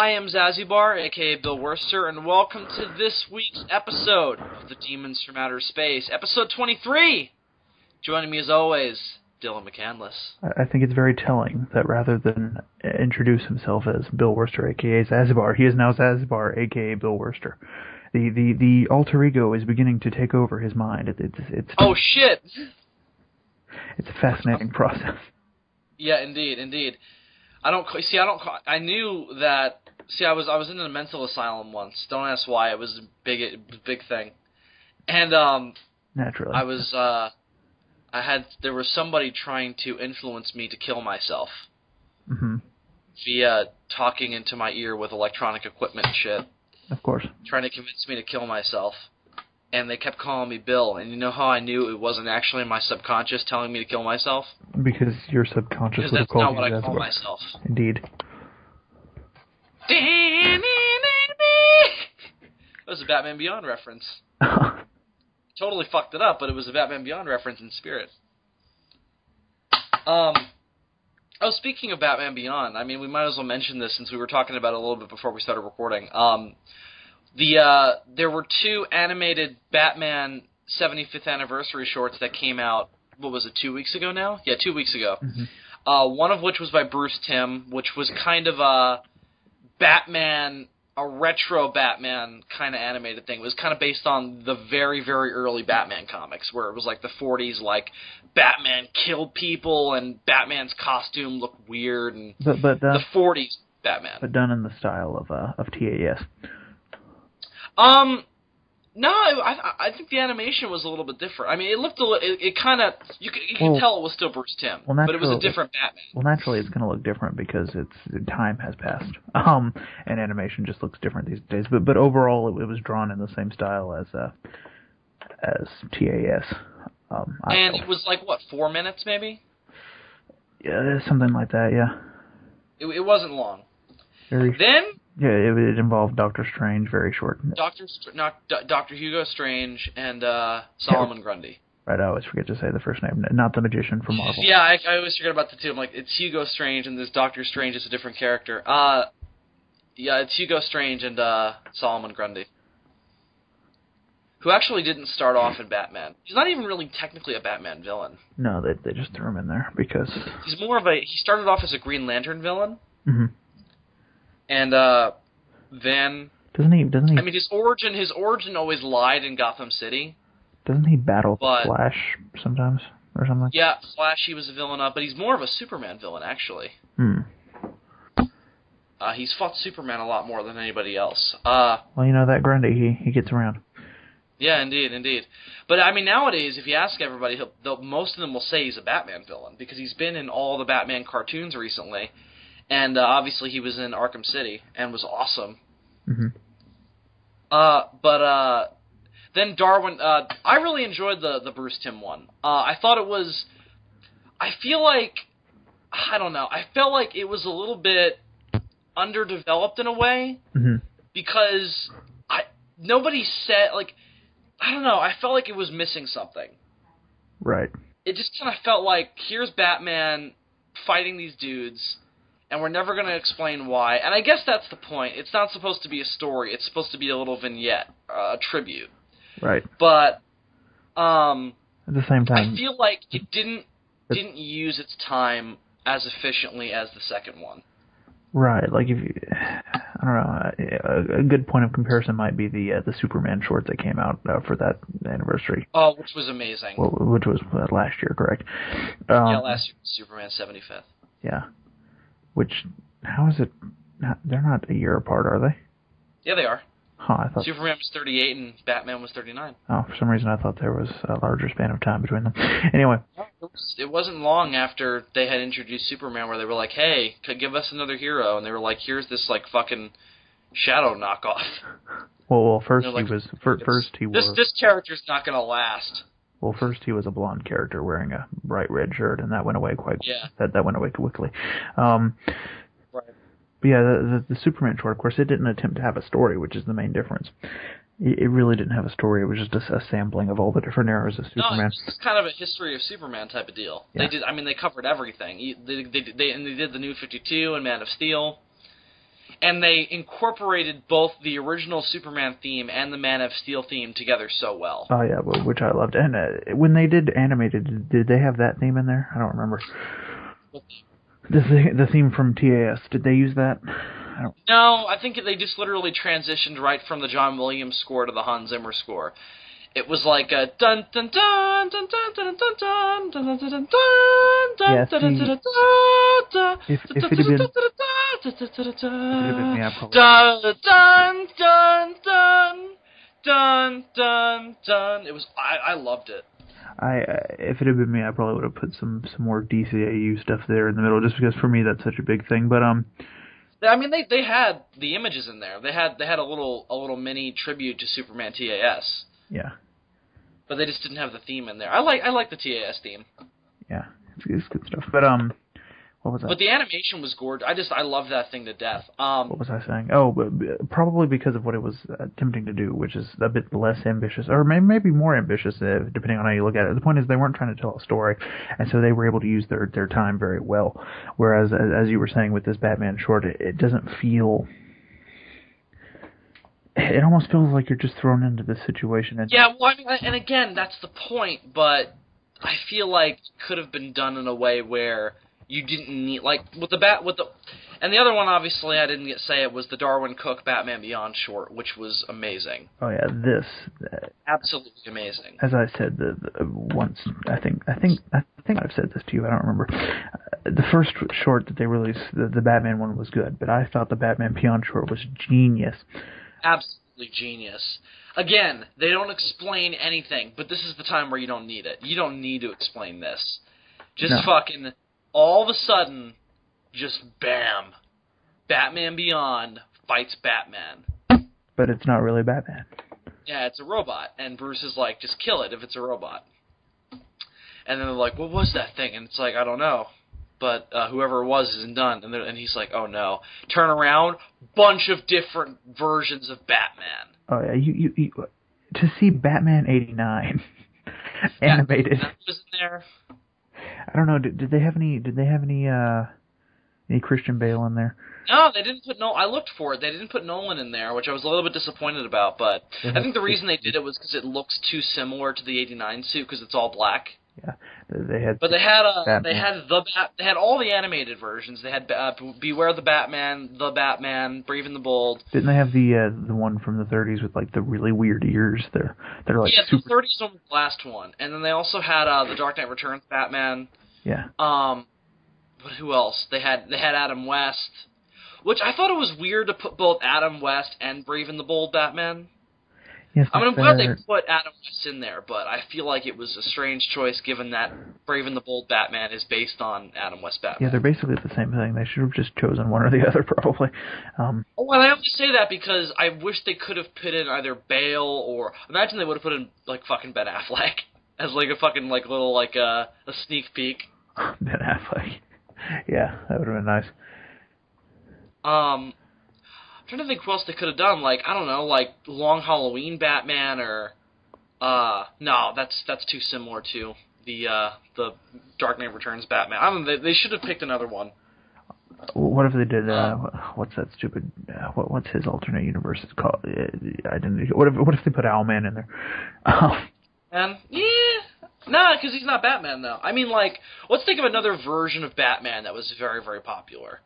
I am Zazubaar, aka Bill Worcester, and welcome to this week's episode of the Demons from Outer Space, episode 23! Joining me as always, Dylan McCandless. I think it's very telling that rather than introduce himself as Bill Worcester, aka Zazubaar, he is now Zazubaar, aka Bill Worcester. The alter ego is beginning to take over his mind. It's oh shit! It's a fascinating process. Yeah, indeed. I knew that. See, I was in a mental asylum once. Don't ask why. It was a big thing. And naturally, there was somebody trying to influence me to kill myself. Mm-hmm. Via talking into my ear with electronic equipment and shit. Of course. Trying to convince me to kill myself. And they kept calling me Bill. And you know how I knew it wasn't actually my subconscious telling me to kill myself? Because your subconscious would have Because that's called not you what I Zazubaar. call myself. Indeed. That was a Batman Beyond reference. Totally fucked it up, but it was a Batman Beyond reference in spirit. Speaking of Batman Beyond, I mean, we might as well mention this since we were talking about it a little bit before we started recording. There were two animated Batman 75th anniversary shorts that came out, what was it, 2 weeks ago now? Yeah, 2 weeks ago. Mm-hmm. One of which was by Bruce Timm, which was kind of a retro Batman kind of animated thing. It was kind of based on the very, very early Batman comics, where it was like the 40s, like, Batman killed people and Batman's costume looked weird, and the 40s Batman. But done in the style of TAS. No, I think the animation was a little bit different. I mean, it looked it kind of, you could tell it was still Bruce Timm, but it was a different Batman. Well, naturally, it's going to look different because time has passed, and animation just looks different these days. But overall, it was drawn in the same style as TAS. And it was like, what, 4 minutes maybe? Yeah, something like that. Yeah. It wasn't long. Yeah, it involved Doctor Strange, very short. Dr. Hugo Strange and Solomon Grundy. Right, I always forget to say the first name, not the magician from Marvel. Yeah, I always forget about the two. I'm like, it's Hugo Strange and this Doctor Strange is a different character. Yeah, it's Hugo Strange and Solomon Grundy, who actually didn't start off in Batman. He's not even really technically a Batman villain. No, they just threw him in there because he's more of he started off as a Green Lantern villain. Mm-hmm. And then doesn't he? I mean, his origin always lied in Gotham City. Doesn't he battle Flash sometimes or something? Yeah, Flash he was a villain of, but he's more of a Superman villain actually. He's fought Superman a lot more than anybody else. Well, you know that Grundy, he gets around. Yeah, indeed. But I mean, nowadays, if you ask everybody, most of them will say he's a Batman villain because he's been in all the Batman cartoons recently. And obviously he was in Arkham City and was awesome. Mm-hmm. Then Darwin, I really enjoyed the Bruce Timm one. I thought it was, I felt like it was a little bit underdeveloped in a way. Mm-hmm. Because nobody said, like, I don't know, I felt like it was missing something. Right. It just kind of felt like, here's Batman fighting these dudes, and we're never going to explain why. And I guess that's the point. It's not supposed to be a story. It's supposed to be a little vignette, a tribute. Right. But at the same time, I feel like it didn't use its time as efficiently as the second one. Right. Like if you, I don't know, a good point of comparison might be the Superman short that came out for that anniversary. Oh, which was amazing. Well, which was last year, correct? Yeah, last year, Superman 75th. Yeah. Which, how is it? They're not a year apart, are they? Yeah, they are. Huh, I thought Superman was 38 and Batman was 39. Oh, for some reason I thought there was a larger span of time between them. Anyway. It wasn't long after they had introduced Superman where they were like, hey, give us another hero. And they were like, here's this, like, fucking Shadow knockoff. Well, first like, he was... This character's not going to last. Well, first he was a blonde character wearing a bright red shirt, and that went away that went away quickly. Right. But yeah, the Superman short, of course, it didn't attempt to have a story, which is the main difference. It really didn't have a story. It was just a sampling of all the different eras of Superman. No, it's kind of a history of Superman type of deal. Yeah. They covered everything. They did the New 52 and Man of Steel. And they incorporated both the original Superman theme and the Man of Steel theme together so well. Oh yeah, which I loved. And when they did animated, did they have that theme in there? I don't remember. The theme from TAS, did they use that? No, I think they just literally transitioned right from the John Williams score to the Hans Zimmer score. It was like a dun dun dun dun dun dun dun dun dun dun dun dun dun dun dun. If it had been me, I probably dun dun dun dun dun dun. It was I loved it. If it had been me, I probably would have put some more DCAU stuff there in the middle, just because for me that's such a big thing. But I mean, they had the images in there. They had a little mini tribute to Superman TAS. Yeah. But they just didn't have the theme in there. I like the TAS theme. Yeah, it's good stuff. But what was that? But the animation was gorgeous. I love that thing to death. What was I saying? Oh, probably because of what it was attempting to do, which is a bit less ambitious, or maybe more ambitious, depending on how you look at it. The point is, they weren't trying to tell a story, and so they were able to use their time very well. Whereas, as you were saying with this Batman short, it doesn't feel. It almost feels like you're just thrown into this situation. Yeah, well, I mean, and again, that's the point, but I feel like it could have been done in a way where you didn't need, like, and the other one, obviously, I didn't say it, was the Darwin Cook Batman Beyond short, which was amazing. Oh yeah, absolutely amazing. As I said once, I think I've said this to you. I don't remember. The first short that they released, the Batman one, was good, but I thought the Batman Beyond short was genius. Absolutely genius. Again, they don't explain anything, but this is the time where you don't need it. You don't need to explain this. Just fucking, all of a sudden, just bam. Batman Beyond fights Batman. But it's not really Batman. Yeah, it's a robot, and Bruce is like, just kill it if it's a robot. And then they're like, what was that thing? And it's like, I don't know. But whoever it was isn't done. And he's like, oh no. Turn around, bunch of different versions of Batman. Oh yeah, you to see Batman '89 animated. That was in there. I don't know. Did they have any Christian Bale in there? No, they didn't put I looked for it. They didn't put Nolan in there, which I was a little bit disappointed about. But I think the reason they did it was because it looks too similar to the '89 suit because it's all black. Yeah, they had. But they had all the animated versions. They had Beware the Batman, Brave and the Bold. Didn't they have the one from the '30s with like the really weird ears? They're like the '30s one was the last one, and then they also had the Dark Knight Returns Batman. Yeah. But who else? They had Adam West, which I thought it was weird to put both Adam West and Brave and the Bold Batman. Yes, I mean, I'm glad they put Adam West in there, but I feel like it was a strange choice given that Brave and the Bold Batman is based on Adam West Batman. Yeah, they're basically the same thing. They should have just chosen one or the other, probably. And I only say that because I wish they could have put in either Bale or... Imagine they would have put in, like, fucking Ben Affleck as, like, a fucking, like, little, like, a sneak peek. Ben Affleck. Yeah, that would have been nice. I'm trying to think who else they could have done. Like, I don't know, like Long Halloween Batman or no, that's too similar to the Dark Knight Returns Batman. I don't know, they should have picked another one. What if they did what's that stupid what's his alternate universe it's called? Identity. What if they put Owlman in there? And because he's not Batman though. I mean, like, let's think of another version of Batman that was very, very popular.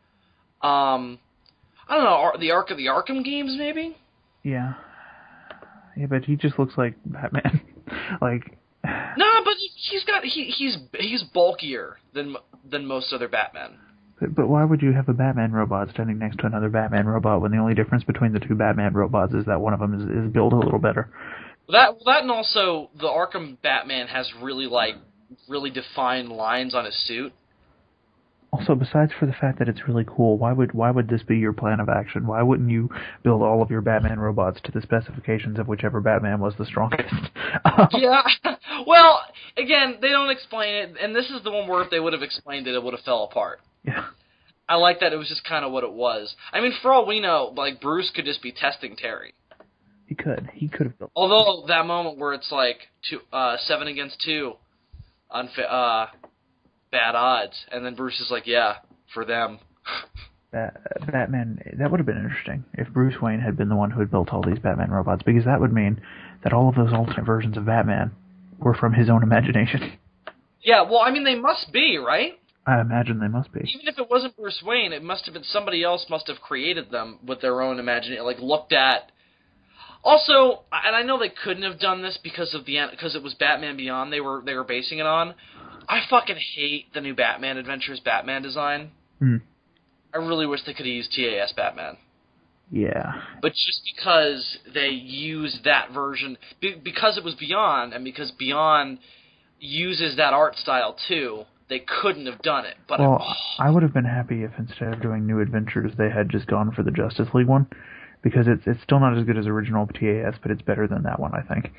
I don't know, the Ark of the Arkham games, maybe? Yeah. Yeah, but he just looks like Batman. Like... No, but he's bulkier than most other Batmen. But why would you have a Batman robot standing next to another Batman robot when the only difference between the two Batman robots is that one of them is built a little better? That and also the Arkham Batman has really defined lines on his suit. Also, besides for the fact that it's really cool, why would this be your plan of action? Why wouldn't you build all of your Batman robots to the specifications of whichever Batman was the strongest? Yeah. Well, again, they don't explain it, and this is the one where if they would have explained it, it would have fell apart. Yeah. I like that it was just kind of what it was. I mean, for all we know, like, Bruce could just be testing Terry. He could have built. Although that moment where it's like 7 against 2 on bad odds, and then Bruce is like, yeah, for them. Batman, that would have been interesting if Bruce Wayne had been the one who had built all these Batman robots, because that would mean that all of those alternate versions of Batman were from his own imagination. Yeah, well, I mean, they must be, right? I imagine they must be. Even if it wasn't Bruce Wayne, it must have been somebody else must have created them with their own imagination, like looked at. Also, and I know they couldn't have done this because it was Batman Beyond they were basing it on. I fucking hate the new Batman Adventures Batman design. I really wish they could have used TAS Batman. Yeah. But just because they used that version, because it was Beyond, and because Beyond uses that art style too, they couldn't have done it. But I would have been happy if instead of doing New Adventures, they had just gone for the Justice League one, because it's still not as good as original TAS, but it's better than that one, I think.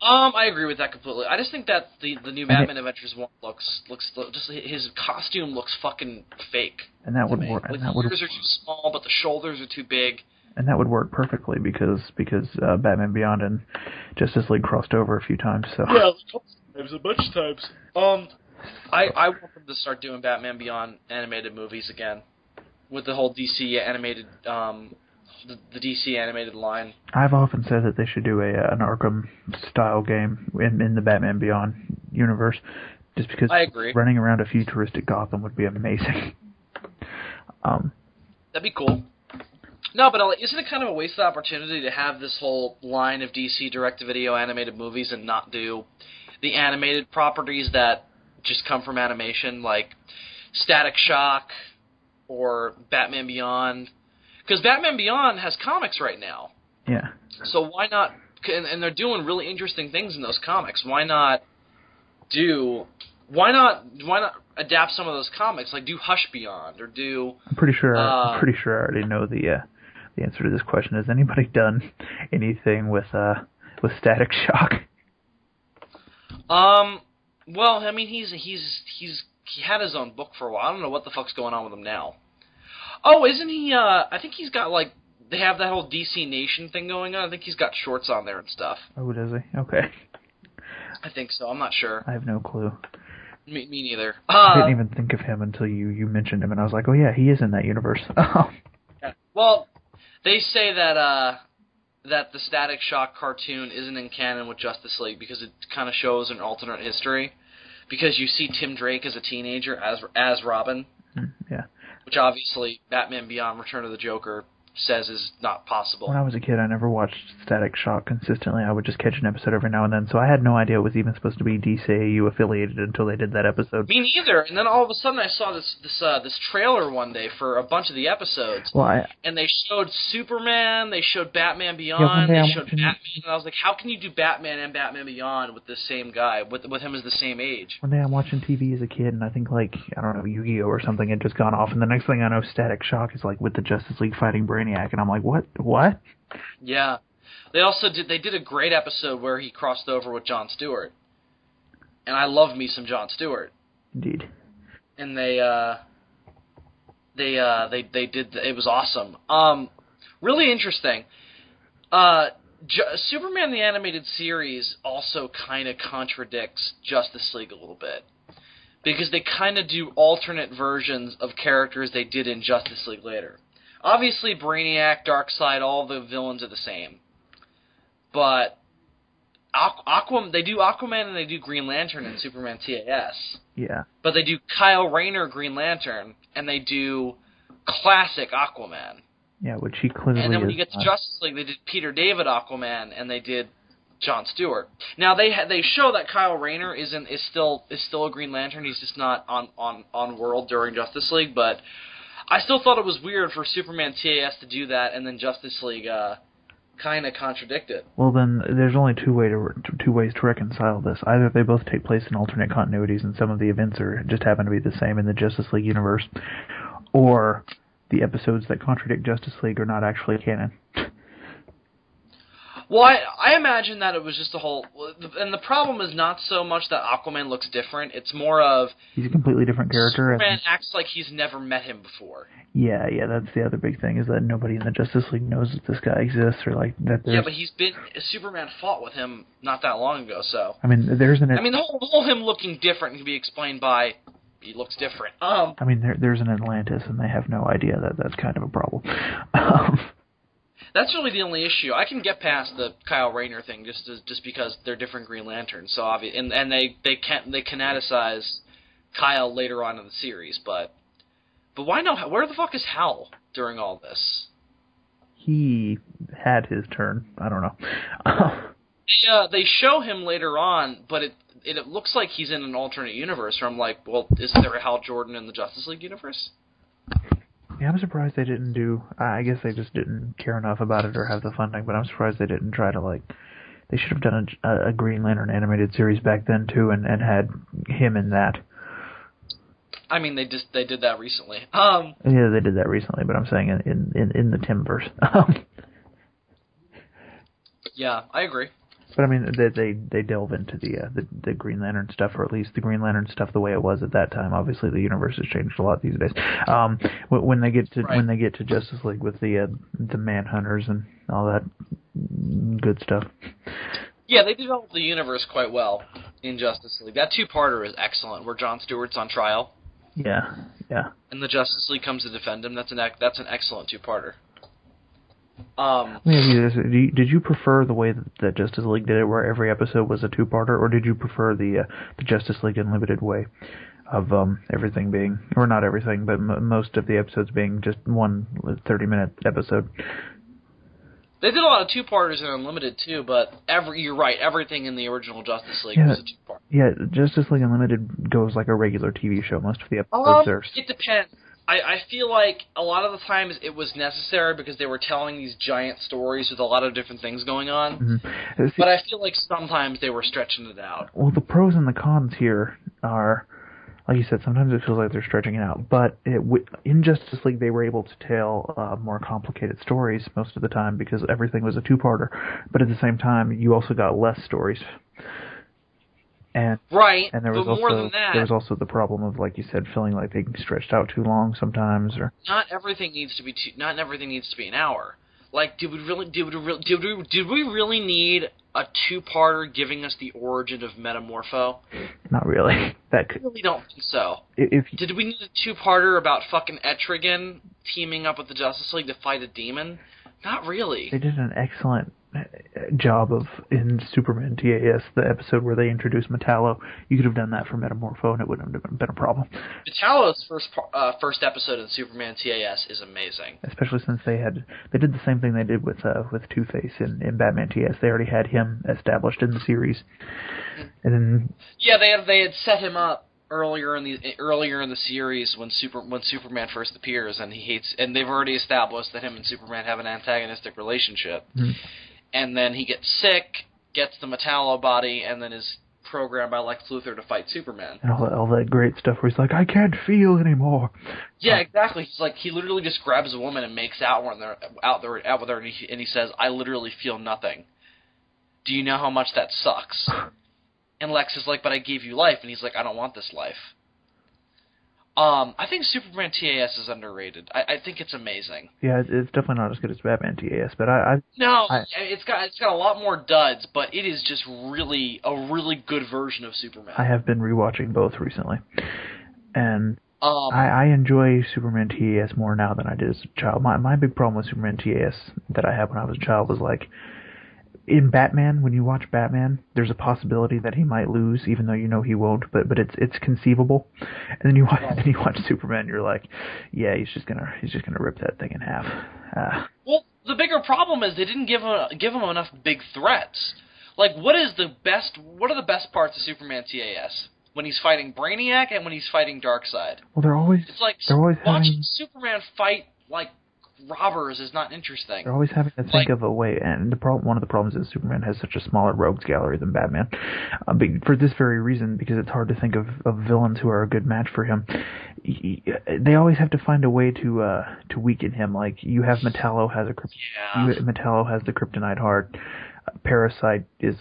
I agree with that completely. I just think that the new Batman Adventures one looks just his costume looks fucking fake. And that would work. Like, the ears are too small, but the shoulders are too big. And that would work perfectly because Batman Beyond and Justice League crossed over a few times. So yeah, a bunch of times. I want them to start doing Batman Beyond animated movies again, with the whole DC animated the DC animated line. I've often said that they should do an Arkham-style game in the Batman Beyond universe, just because I agree. Running around a futuristic Gotham would be amazing. That'd be cool. No, but isn't it kind of a wasted opportunity to have this whole line of DC direct-to-video animated movies and not do the animated properties that just come from animation, like Static Shock or Batman Beyond? Because Batman Beyond has comics right now. Yeah. So why not... And they're doing really interesting things in those comics. Why not adapt some of those comics? Like, do Hush Beyond, or do... I'm pretty sure I already know the answer to this question. Has anybody done anything with Static Shock? Well, I mean, he had his own book for a while. I don't know what the fuck's going on with him now. Oh, isn't he, I think he's got, like, they have that whole DC Nation thing going on. I think he's got shorts on there and stuff. Oh, does he? Okay. I think so. I'm not sure. I have no clue. Me neither. I didn't even think of him until you mentioned him, and I was like, oh yeah, he is in that universe. Yeah. Well, they say that the Static Shock cartoon isn't in canon with Justice League because it kind of shows an alternate history. Because you see Tim Drake as a teenager as Robin. Yeah. Which obviously Batman Beyond Return of the Joker says is not possible. When I was a kid, I never watched Static Shock consistently. I would just catch an episode every now and then, so I had no idea it was even supposed to be DCAU affiliated until they did that episode. Me neither. And then all of a sudden I saw this trailer one day for a bunch of the episodes. And they showed Superman, they showed Batman Beyond, they showed Batman, and I was like, how can you do Batman and Batman Beyond with the same guy, with him as the same age? One day I'm watching TV as a kid, and I think, like, I don't know, Yu-Gi-Oh! Or something had just gone off, and the next thing I know, Static Shock is, like, with the Justice League fighting Brainiac, and I'm like, what? Yeah. They did a great episode where he crossed over with Jon Stewart. And I love me some Jon Stewart. Indeed. And they did, it was awesome. Really interesting. Superman the Animated Series also kind of contradicts Justice League a little bit. Because they kind of do alternate versions of characters they did in Justice League later. Obviously, Brainiac, Darkseid, all the villains are the same. But they do Aquaman and they do Green Lantern in Superman TAS. Yeah. But they do Kyle Rayner Green Lantern, and they do classic Aquaman. Yeah, which he clearly is. And then when you get to Justice League, they did Peter David Aquaman, and they did Jon Stewart. Now they show that Kyle Rayner is still a Green Lantern. He's just not on World during Justice League, but I still thought it was weird for Superman TAS to do that, and then Justice League kind of contradict it. Well, then there's only two ways to reconcile this. Either they both take place in alternate continuities, and some of the events just happen to be the same in the Justice League universe, or the episodes that contradict Justice League are not actually canon. Well, I imagine that it was just a whole... And the problem is not so much that Aquaman looks different, it's more of... He's a completely different character. Superman acts like he's never met him before. Yeah, that's the other big thing, is that nobody in the Justice League knows that this guy exists, or like that there's... Yeah, but Superman fought with him not that long ago, so... I mean, the whole him looking different can be explained by he looks different. I mean, there's an Atlantis, and they have no idea that that's kind of a problem. That's really the only issue. I can get past the Kyle Rayner thing just because they're different Green Lanterns. So and they canonicize Kyle later on in the series, but why no? Where the fuck is Hal during all this? He had his turn. I don't know. They show him later on, but it looks like he's in an alternate universe. Where I'm like, well, is there a Hal Jordan in the Justice League universe? Yeah, I'm surprised they didn't do... I guess they just didn't care enough about it or have the funding, but I'm surprised they didn't try to, like... They should have done a Green Lantern animated series back then, too, and had him in that. I mean, they did that recently. Yeah, they did that recently, but I'm saying in the Timverse. Yeah, I agree. But I mean, they delve into the Green Lantern stuff, or at least the Green Lantern stuff the way it was at that time. Obviously, the universe has changed a lot these days. When they get to Justice League with the Manhunters and all that good stuff. Yeah, they developed the universe quite well in Justice League. That two-parter is excellent, where Jon Stewart's on trial. Yeah. And the Justice League comes to defend him. That's an excellent two-parter. Did you prefer the way that Justice League did it, where every episode was a two-parter, or did you prefer the Justice League Unlimited way of everything being, or not everything, but most of the episodes being just one 30-minute episode? They did a lot of two-parters in Unlimited too, but you're right. Everything in the original Justice League was a two-part. Yeah, Justice League Unlimited goes like a regular TV show. Most of the episodes are. It depends. I feel like a lot of the times it was necessary because they were telling these giant stories with a lot of different things going on. Mm-hmm. But I feel like sometimes they were stretching it out. Well, the pros and the cons here are, like you said, sometimes it feels like they're stretching it out. But in Justice League, they were able to tell more complicated stories most of the time because everything was a two-parter. But at the same time, you also got less stories. And there was more than that, there was also the problem of, like you said, feeling like they stretched out too long sometimes, or not everything needs to be an hour. Like, did we really need a two-parter giving us the origin of Metamorpho? Not really. I really don't think so. Did we need a two-parter about fucking Etrigan teaming up with the Justice League to fight a demon? Not really. They did an excellent job in Superman TAS, the episode where they introduced Metallo. You could have done that for Metamorpho, and it wouldn't have been a problem. Metallo's first episode in Superman TAS is amazing, especially since they did the same thing they did with Two-Face in Batman TAS. They already had him established in the series, and then they had set him up earlier in the series when Superman first appears, and they've already established that him and Superman have an antagonistic relationship. Mm-hmm. And then he gets sick, gets the Metallo body, and then is programmed by Lex Luthor to fight Superman. And all that great stuff where he's like, I can't feel anymore. Yeah, exactly. He's like, he literally just grabs a woman and makes out with her, and he says, I literally feel nothing. Do you know how much that sucks? And Lex is like, but I gave you life. And he's like, I don't want this life. I think Superman TAS is underrated. I think it's amazing. Yeah, it's definitely not as good as Batman TAS, but it's got a lot more duds, but it is just really a really good version of Superman. I have been rewatching both recently, and I enjoy Superman TAS more now than I did as a child. My big problem with Superman TAS that I had when I was a child was like, in Batman, when you watch Batman, there's a possibility that he might lose, even though you know he won't. But it's conceivable. And then you watch Superman, you're like, yeah, he's just gonna rip that thing in half. Well, the bigger problem is they didn't give him enough big threats. Like, what are the best parts of Superman TAS? When he's fighting Brainiac and when he's fighting Darkseid. Well, they're always watching Superman fight like robbers is not interesting. They're always having to think of a way, and one of the problems is Superman has such a smaller rogues gallery than Batman. For this very reason, because it's hard to think of villains who are a good match for him. They always have to find a way to weaken him. Like, you have Metallo has Metallo has the kryptonite heart. Parasite is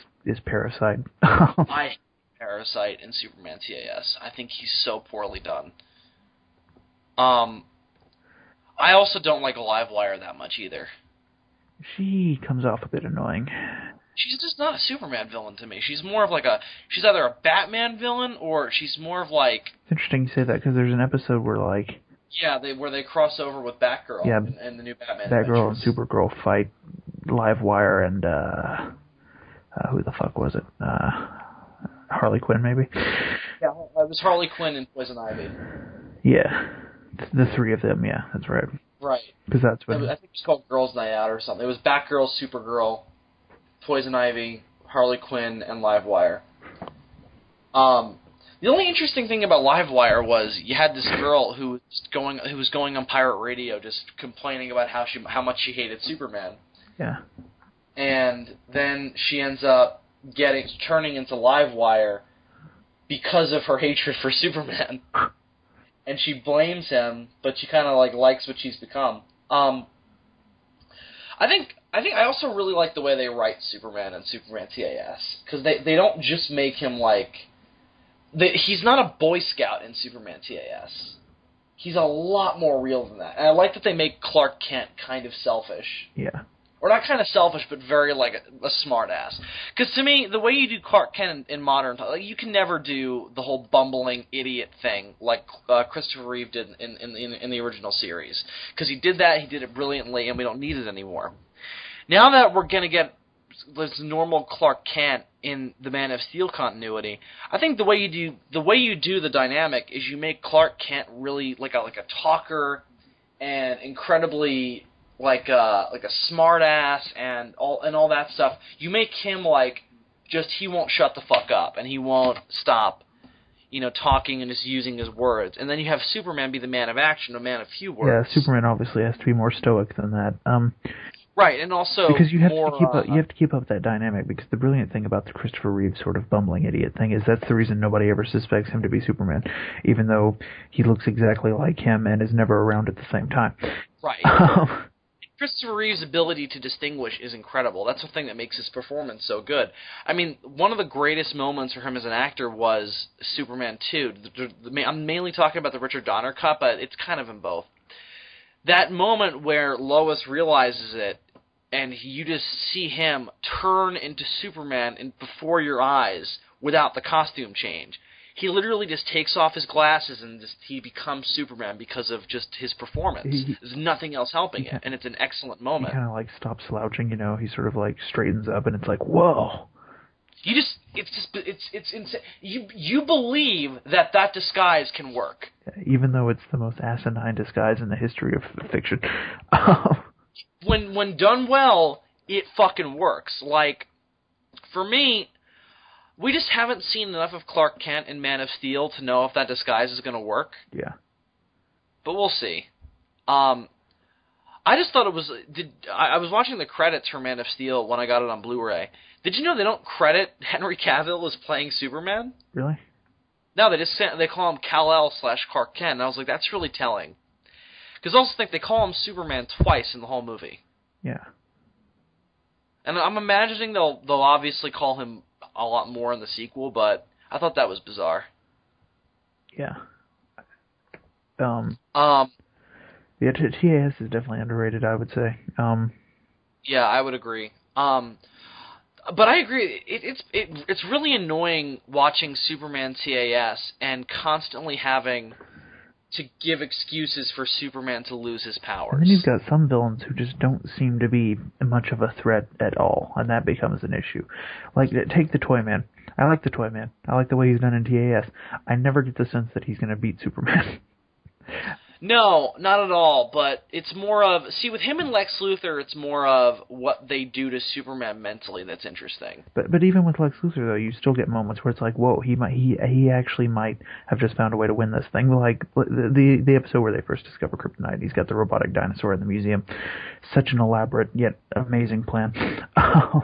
Parasite. I hate Parasite in Superman TAS. I think he's so poorly done. I also don't like Livewire that much either. She comes off a bit annoying. she's just not a Superman villain to me. She's more of like she's either a Batman villain or she's more of like... It's interesting you say that, because there's an episode where, like... Yeah, where they cross over with Batgirl and the new Batman Batgirl Adventures. and Supergirl fight Livewire and, who the fuck was it? Harley Quinn, maybe? Yeah, it was Harley Quinn and Poison Ivy. Yeah. The three of them, yeah, that's right. Right. Because that's when... I think it was called Girls' Night Out or something. It was Batgirl, Supergirl, Poison Ivy, Harley Quinn, and Livewire. The only interesting thing about Livewire was you had this girl who was going on pirate radio just complaining about how much she hated Superman. Yeah. And then she ends up turning into Livewire because of her hatred for Superman. And she blames him, but she kind of likes what she's become. I think I also really like the way they write Superman and Superman TAS, because they don't just make him he's not a Boy Scout in Superman TAS. He's a lot more real than that. And I like that they make Clark Kent kind of selfish. Yeah. Or not kind of selfish, but very a smart ass. Because to me, the way you do Clark Kent in modern times, you can never do the whole bumbling idiot thing like Christopher Reeve did in the original series. Because he did it brilliantly, and we don't need it anymore. Now that we're going to get this normal Clark Kent in the Man of Steel continuity, I think the way you do the dynamic is you make Clark Kent really like a talker and incredibly like a smart ass and all that stuff. You make him he won't shut the fuck up and he won't stop, talking and just using his words. And then you have Superman be the man of action, a man of few words. Yeah, Superman obviously has to be more stoic than that. Right, and also because you have to keep up that dynamic. Because the brilliant thing about the Christopher Reeve sort of bumbling idiot thing is that's the reason nobody ever suspects him to be Superman, even though he looks exactly like him and is never around at the same time. Right. Christopher Reeve's ability to distinguish is incredible. That's the thing that makes his performance so good. I mean, one of the greatest moments for him as an actor was Superman 2. I'm mainly talking about the Richard Donner cut, but it's kind of in both. That moment where Lois realizes it, and you just see him turn into Superman before your eyes without the costume change. He literally just takes off his glasses and he becomes Superman because of just his performance. There's nothing else helping it, and it's an excellent moment. He kind of stops slouching, he sort of straightens up, and it's like, whoa. It's insane. You believe that disguise can work, even though it's the most asinine disguise in the history of fiction. When done well, it fucking works. For me, we just haven't seen enough of Clark Kent in Man of Steel to know if that disguise is going to work. Yeah. But we'll see. I just thought it was... I was watching the credits for Man of Steel when I got it on Blu-ray. Did you know they don't credit Henry Cavill as playing Superman? Really? No, they call him Kal-El/Clark Kent, and I was like, that's really telling. Because I also think they call him Superman twice in the whole movie. Yeah. And I'm imagining they'll obviously call him a lot more in the sequel, but I thought that was bizarre. Yeah. Yeah, TAS is definitely underrated, I would say. Yeah, I would agree. But I agree. It's really annoying watching Superman TAS and constantly having to give excuses for Superman to lose his powers. And then you've got some villains who just don't seem to be much of a threat at all, and that becomes an issue. Take the Toyman. I like the Toyman. I like the way he's done in TAS. I never get the sense that he's going to beat Superman. No, not at all, but it's more of... See, with him and Lex Luthor, it's more of what they do to Superman mentally that's interesting. But even with Lex Luthor, though, you still get moments where it's like, whoa, he actually might have just found a way to win this thing. Like the episode where they first discover Kryptonite, he's got the robotic dinosaur in the museum. Such an elaborate yet amazing plan.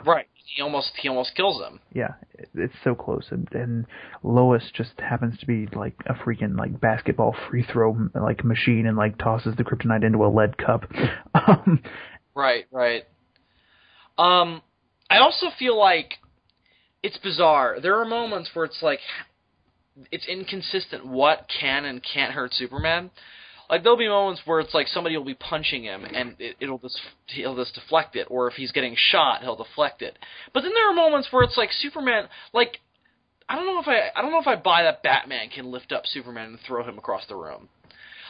Right. He almost kills him. Yeah, it's so close, and Lois just happens to be like a freaking basketball free throw machine and tosses the kryptonite into a lead cup. Right. I also feel like it's bizarre. There are moments where it's inconsistent what can and can't hurt Superman. Like, there'll be moments where it's like somebody will be punching him, and he'll just deflect it, or if he's getting shot, he'll deflect it. But then there are moments where it's like Superman, like, I don't know if I buy that Batman can lift up Superman and throw him across the room.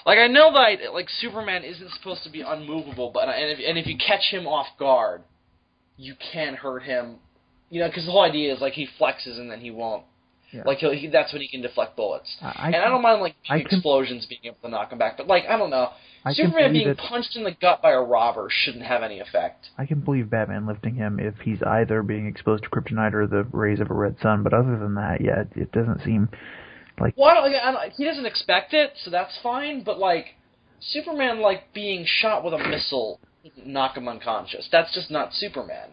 Like, I know that, like, Superman isn't supposed to be unmovable, but if you catch him off guard, you can hurt him, you know, because the whole idea is, like, he flexes and then he won't. Yeah. Like, that's when he can deflect bullets. I don't mind, like, explosions being able to knock him back, but, like, I don't know. Superman being punched in the gut by a robber shouldn't have any effect. I can believe Batman lifting him if he's either being exposed to kryptonite or the rays of a red sun, but other than that, yeah, it doesn't seem... Like, well, he doesn't expect it, so that's fine, but, like, Superman, like, being shot with a missile doesn't knock him unconscious. That's just not Superman.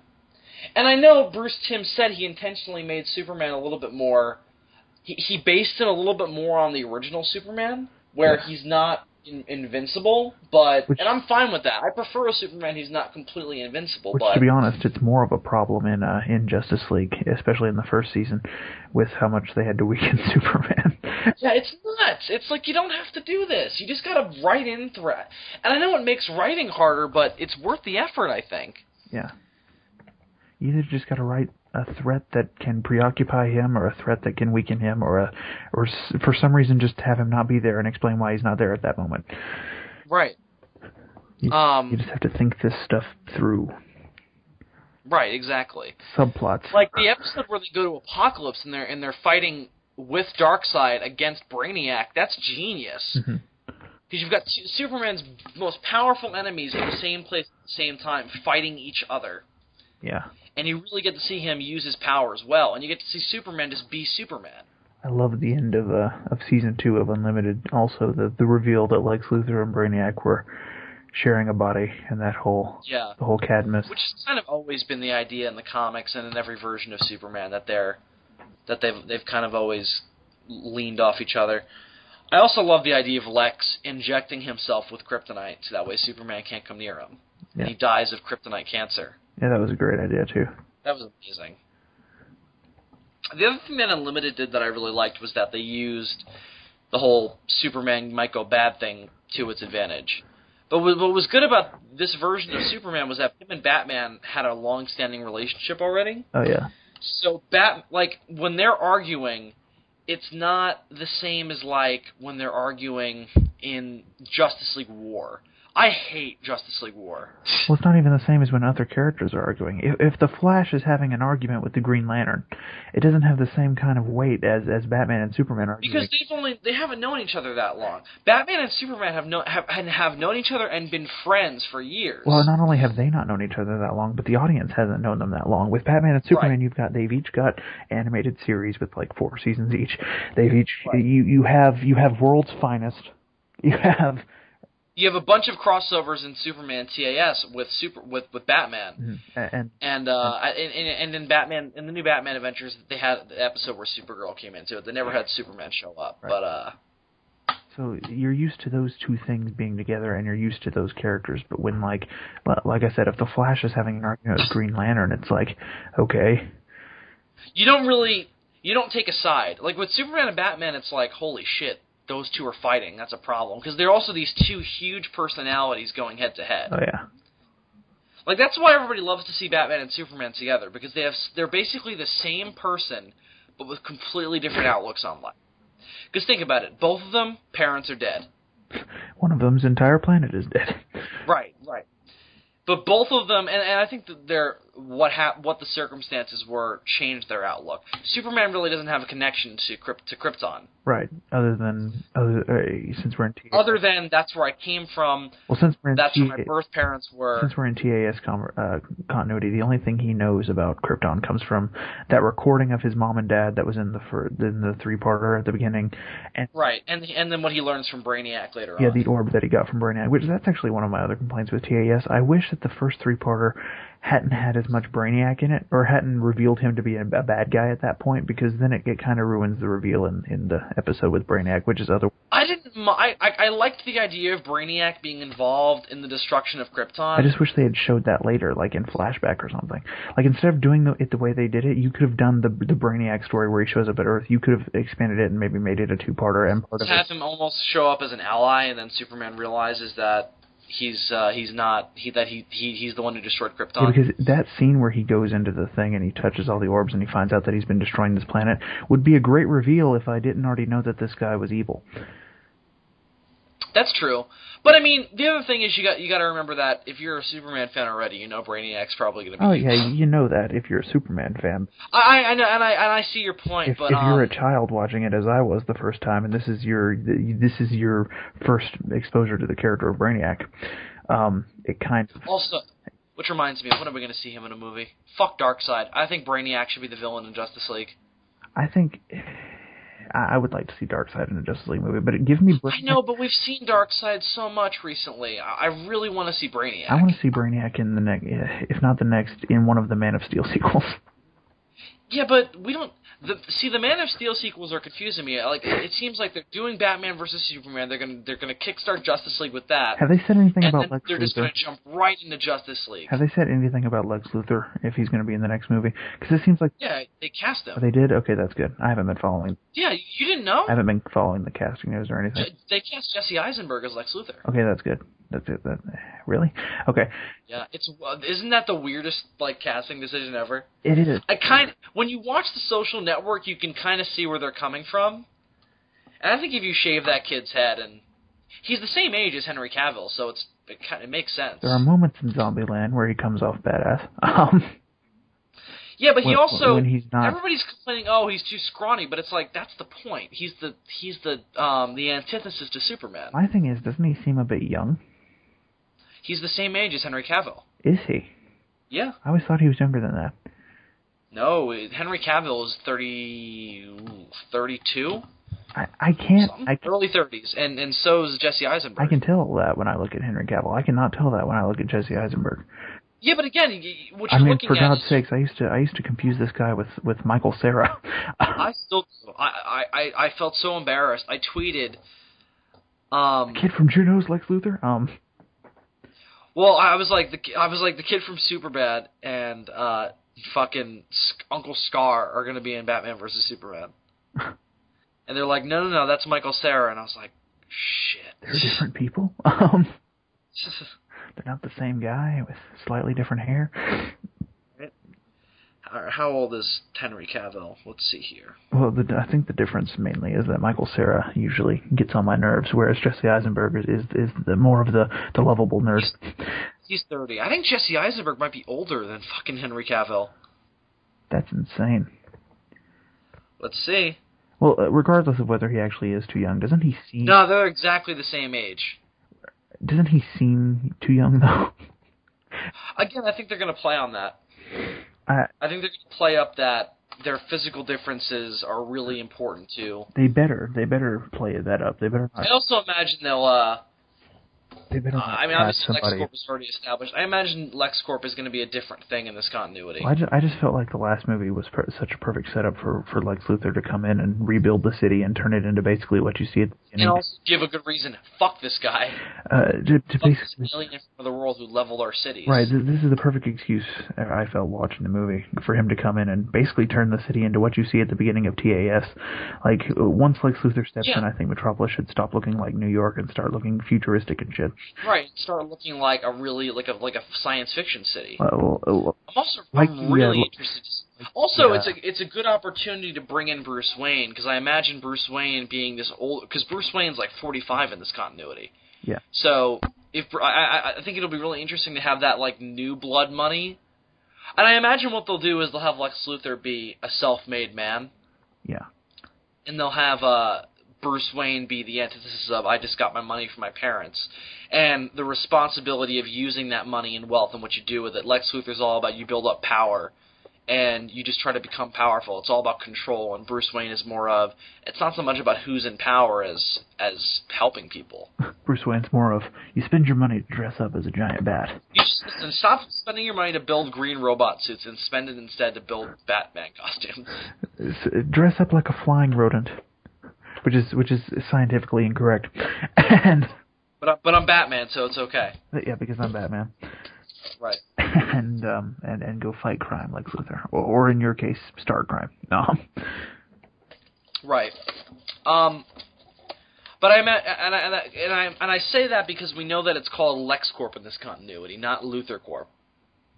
And I know Bruce Timm said he intentionally made Superman a little bit more... He based it a little bit more on the original Superman, where he's not invincible, but... and I'm fine with that. I prefer a Superman who's not completely invincible, to be honest, it's more of a problem in Justice League, especially in the first season, with how much they had to weaken Superman. Yeah, it's nuts. It's like, you don't have to do this. You just gotta write in threat. And I know it makes writing harder, but it's worth the effort, I think. Yeah. You either just gotta write a threat that can preoccupy him, or a threat that can weaken him, or for some reason just have him not be there and explain why he's not there at that moment. Right. You just have to think this stuff through. Right, exactly. Subplots. Like the episode where they go to Apocalypse and they're fighting with Darkseid against Brainiac. That's genius. Mm-hmm. Because you've got Superman's most powerful enemies in the same place at the same time, fighting each other. Yeah. And you really get to see him use his power as well, and you get to see Superman just be Superman. I love the end of Season 2 of Unlimited, also the reveal that Lex Luthor and Brainiac were sharing a body, and that whole the whole Cadmus. Which has kind of always been the idea in the comics and in every version of Superman, that they've kind of always leaned off each other. I also love the idea of Lex injecting himself with kryptonite, so that way Superman can't come near him. Yeah. And he dies of kryptonite cancer. Yeah, that was a great idea, too. That was amazing. The other thing that Unlimited did that I really liked was that they used the whole Superman might go bad thing to its advantage. But what was good about this version of Superman was that him and Batman had a long-standing relationship already. Oh, yeah. So, when they're arguing, it's not the same as, like, when they're arguing in Justice League War. I hate Justice League War. Well, it's not even the same as when other characters are arguing. If the Flash is having an argument with the Green Lantern, it doesn't have the same kind of weight as Batman and Superman arguing. Because they haven't known each other that long. Batman and Superman have known each other and been friends for years. Well, not only have they not known each other that long, but the audience hasn't known them that long. With Batman and Superman, they've each got animated series with like 4 seasons each. They've each you have World's Finest. You have a bunch of crossovers in Superman TAS with Batman, and in Batman, in the new Batman Adventures, they had the episode where Supergirl came into it. They never had Superman show up, but so you're used to those two things being together, and you're used to those characters. But when like I said, if the Flash is having an argument with Green Lantern, it's like, okay, you don't take a side. Like with Superman and Batman, it's like, holy shit. Those two are fighting. That's a problem. Because they're also these two huge personalities going head-to-head. Oh, yeah. Like, that's why everybody loves to see Batman and Superman together. Because they're basically the same person, but with completely different outlooks on life. Because think about it. Both of them, parents are dead. One of them's entire planet is dead. Right. But both of them, and I think that what the circumstances were changed their outlook. Superman really doesn't have a connection to Krypton. Right. Since we're in TAS. Other than that's where I came from. Well, since we're in that's where my birth parents were. Since we're in TAS continuity, the only thing he knows about Krypton comes from that recording of his mom and dad that was in the 3-parter at the beginning. And, right, and then what he learns from Brainiac later on. Yeah, the orb that he got from Brainiac, which that's actually one of my other complaints with TAS. I wish that the first 3-parter hadn't had as much Brainiac in it, or hadn't revealed him to be a bad guy at that point, because then it kind of ruins the reveal in the episode with Brainiac, which is other. I I liked the idea of Brainiac being involved in the destruction of Krypton. I just wish they had showed that later, like in flashback or something. Like, instead of doing it the way they did it, you could have done the Brainiac story where he shows up at Earth. You could have expanded it and maybe made it a two-parter. And part of have him almost show up as an ally, and then Superman realizes that he's the one who destroyed Krypton. Yeah, because that scene where he goes into the thing and he touches all the orbs and he finds out that he's been destroying this planet would be a great reveal if I didn't already know that this guy was evil. That's true. But, I mean, the other thing is you got to remember that if you're a Superman fan already, you know Brainiac's probably going to be... Oh, yeah, you know that if you're a Superman fan. I know, and I see your point, if but... If you're a child watching it, as I was the first time, and this is your first exposure to the character of Brainiac, it kind of... Also, which reminds me, when are we going to see him in a movie? Fuck Darkseid. I think Brainiac should be the villain in Justice League. I think... I would like to see Darkseid in a Justice League movie, but give me Brainiac. I know, but we've seen Darkseid so much recently. I really want to see Brainiac. I want to see Brainiac in the next, if not the next, in one of the Man of Steel sequels. Yeah, but we don't... the Man of Steel sequels are confusing me. Like, it seems like they're doing Batman versus Superman. They're gonna kickstart Justice League with that. Have they said anything about Lex Luthor? They're just gonna jump right into Justice League. Have they said anything about Lex Luthor, if he's going to be in the next movie? Because it seems like... Yeah, they cast him. Oh, they did? Okay, that's good. I haven't been following... Yeah, you didn't know? I haven't been following the casting news or anything. They cast Jesse Eisenberg as Lex Luthor. Okay, that's good. That's it. Really? Okay. Yeah, isn't that the weirdest casting decision ever? It is. When you watch The Social Network, you can kind of see where they're coming from. And I think if you shave that kid's head, and he's the same age as Henry Cavill, so it makes sense. There are moments in Zombieland where he comes off badass. Yeah, but he also... When he's not... Everybody's complaining, oh, he's too scrawny, but it's like, that's the point. He's the antithesis to Superman. My thing is, doesn't he seem a bit young? He's the same age as Henry Cavill. Is he? Yeah. I always thought he was younger than that. No, Henry Cavill is 32? I can't... Early 30s, and so is Jesse Eisenberg. I can tell that when I look at Henry Cavill. I cannot tell that when I look at Jesse Eisenberg. Yeah, but again, what you're looking at... for God's sakes, I used to confuse this guy with Michael Cera. I still do. I felt so embarrassed. I tweeted... The kid from Juno's Lex Luthor? Well, I was like the kid from Superbad and fucking Uncle Scar are going to be in Batman vs. Superman. And they're like, no, that's Michael Cera. And I was like, shit. They're different people? They're not the same guy with slightly different hair? How old is Henry Cavill? Let's see here. Well, I think the difference mainly is that Michael Cera usually gets on my nerves, whereas Jesse Eisenberg is the more of the lovable nerd. He's 30. I think Jesse Eisenberg might be older than fucking Henry Cavill. That's insane. Let's see. Well, regardless of whether he actually is too young, doesn't he seem... No, they're exactly the same age. Doesn't he seem too young, though? Again, I think they're going to play on that. I think they're going to play up that their physical differences are really important, too. They better play that up. They better not... I also imagine they'll... They better not obviously somebody. LexCorp is already established. I imagine LexCorp is going to be a different thing in this continuity. Well, I just felt like the last movie was such a perfect setup for Lex Luthor to come in and rebuild the city and turn it into basically what you see at the beginning. And also give a good reason. Fuck this guy. Fuck this alien from the world who leveled our cities. Right, this is the perfect excuse, I felt, watching the movie, for him to come in and basically turn the city into what you see at the beginning of TAS. Like, once Lex Luthor steps in, I think Metropolis should stop looking like New York and start looking futuristic and shit. Right, start looking like a really like a science fiction city. I'm really interested. Also, it's a good opportunity to bring in Bruce Wayne, because I imagine Bruce Wayne being this old, because Bruce Wayne's like 45 in this continuity. Yeah. So I think it'll be really interesting to have that like new blood money, and I imagine what they'll do is they'll have Lex Luthor be a self-made man. Yeah. And they'll have Bruce Wayne be the antithesis of, I just got my money from my parents. And the responsibility of using that money and wealth and what you do with it. Lex Luthor's all about you build up power, and you just try to become powerful. It's all about control, and Bruce Wayne is more of, it's not so much about who's in power as helping people. Bruce Wayne's more of, you spend your money to dress up as a giant bat. You just listen, stop spending your money to build green robot suits and spend it instead to build Batman costumes. Dress up like a flying rodent. which is scientifically incorrect. And but I'm Batman, so it's okay. yeah, because I'm Batman. Right. And go fight crime, Lex Luthor, or in your case, start crime. No. Right. But I say that because we know that it's called LexCorp in this continuity, not LuthorCorp.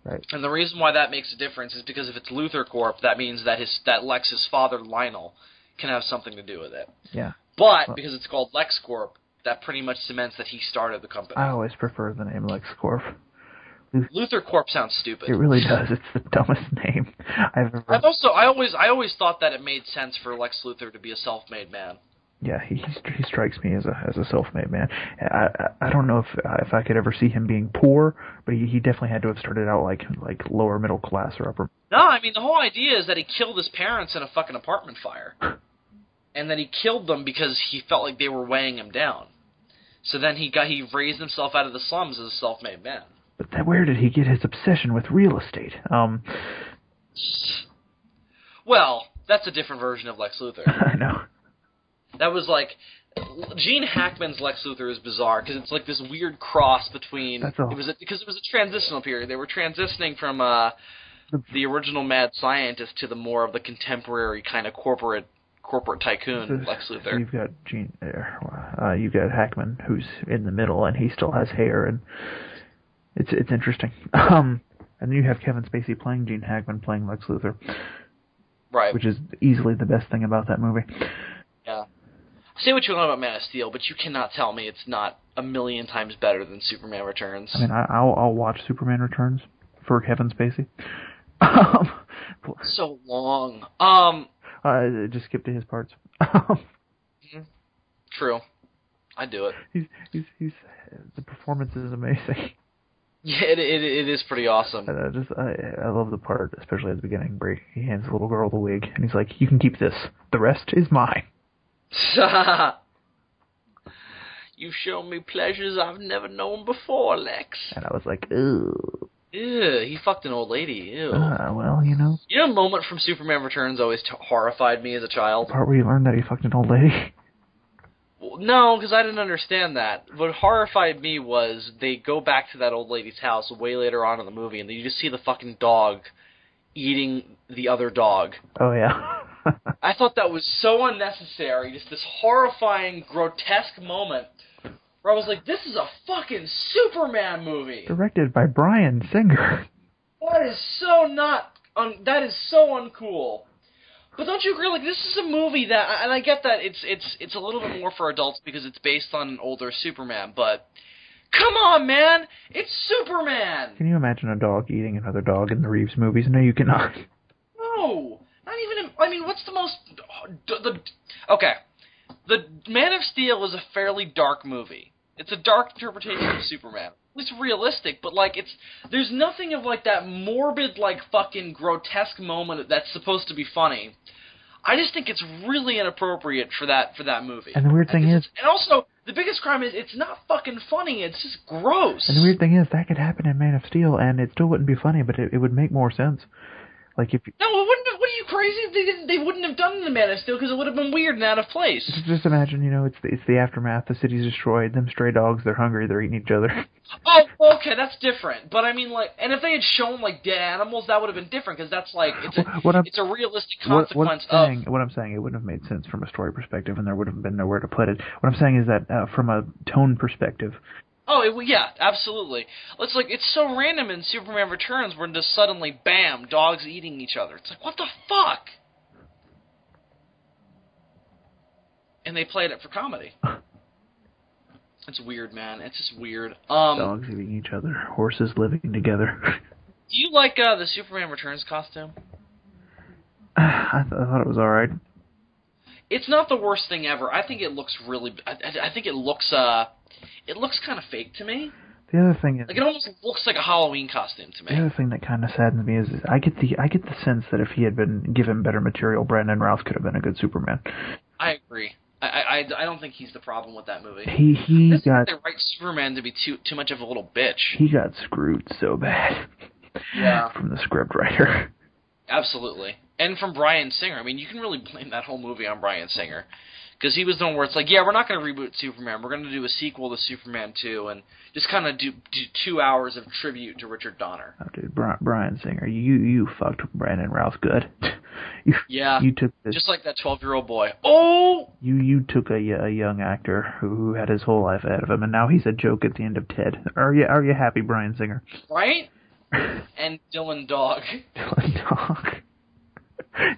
Right. And the reason why that makes a difference is because if it's LuthorCorp, that means that Lex's father, Lionel, can have something to do with it. Yeah. But because it's called LexCorp, that pretty much cements that he started the company. I always prefer the name LexCorp. LuthorCorp sounds stupid. It really does. It's the dumbest name I've ever. I always thought that it made sense for Lex Luthor to be a self-made man. Yeah, he strikes me as a self-made man. I don't know if I could ever see him being poor, but he definitely had to have started out like lower middle class or upper. No, I mean the whole idea is that he killed his parents in a fucking apartment fire, and then he killed them because he felt like they were weighing him down. So then he raised himself out of the slums as a self-made man. But where did he get his obsession with real estate? Well, that's a different version of Lex Luthor. I know. That was like Gene Hackman's Lex Luthor is bizarre because it's like this weird cross between because it was a transitional period. They were transitioning from the original mad scientist to the more of the contemporary kind of corporate tycoon Lex Luthor. So you've got Hackman who's in the middle and he still has hair and it's interesting. And then you have Kevin Spacey playing Gene Hackman playing Lex Luthor. Right. Which is easily the best thing about that movie. Yeah. Say what you want about Man of Steel, but you cannot tell me it's not a million times better than Superman Returns. I mean, I'll watch Superman Returns for Kevin Spacey. So long. Just skip to his parts. True. I do it. He's the performance is amazing. Yeah, it is pretty awesome. I love the part, especially at the beginning, where he hands the little girl the wig, and he's like, "You can keep this. The rest is mine." You've shown me pleasures I've never known before, Lex. And I was like, "Ew." Ew, he fucked an old lady. Ew. Well, you know. You know, a moment from Superman Returns always horrified me as a child. The part where you learned that he fucked an old lady. No, because I didn't understand that. What horrified me was they go back to that old lady's house way later on in the movie, and you just see the fucking dog eating the other dog. Oh, yeah. I thought that was so unnecessary, just this horrifying, grotesque moment, where I was like, this is a fucking Superman movie! Directed by Bryan Singer. That is so that is so uncool. But don't you agree? Like, this is a movie that, and I get that it's a little bit more for adults because it's based on an older Superman. But come on, man, it's Superman. Can you imagine a dog eating another dog in the Reeves movies? No, you cannot. No, not even. I mean, what's the most? Okay, the Man of Steel is a fairly dark movie. It's a dark interpretation of Superman. It's realistic, but like there's nothing of like that morbid, like fucking grotesque moment that's supposed to be funny. I just think it's really inappropriate for that movie. And the weird thing is, and also the biggest crime is it's not fucking funny. It's just gross. And the weird thing is that could happen in Man of Steel, and it still wouldn't be funny, but it would make more sense. Like if no, it wouldn't. What are you crazy? They wouldn't have done the Man of Steel because it would have been weird and out of place. Just imagine, you know, it's the aftermath. The city's destroyed. Them stray dogs, they're hungry. They're eating each other. Oh, okay, that's different. But I mean, like, and if they had shown like dead animals, that would have been different because that's like it's a realistic consequence of. What I'm saying, it wouldn't have made sense from a story perspective, and there would have been nowhere to put it. What I'm saying is that from a tone perspective. Oh, yeah, absolutely. It's so random in Superman Returns where just suddenly, bam, dogs eating each other. It's like, what the fuck? And they played it for comedy. It's weird, man. It's just weird. Dogs eating each other. Horses living together. Do you like the Superman Returns costume? I thought it was alright. It's not the worst thing ever. I think it looks really... I think it looks kind of fake to me. The other thing is, like, it almost looks like a Halloween costume to me. The other thing that kind of saddens me is I get the sense that if he had been given better material, Brandon Routh could have been a good Superman. I agree. I don't think he's the problem with that movie. They write Superman to be too much of a little bitch. He got screwed so bad. Yeah. From the script writer. Absolutely. And from Bryan Singer. I mean, you can really blame that whole movie on Bryan Singer. Because he was the one where it's like, yeah, we're not going to reboot Superman. We're going to do a sequel to Superman 2 and just kind of do 2 hours of tribute to Richard Donner. Oh, dude, Bryan Singer, you fucked Brandon Routh good. You took this, just like that 12-year-old boy. Oh! You took a young actor who had his whole life ahead of him, and now he's a joke at the end of Ted. Are you happy, Bryan Singer? Right? And Dylan Dog. Dylan Dog.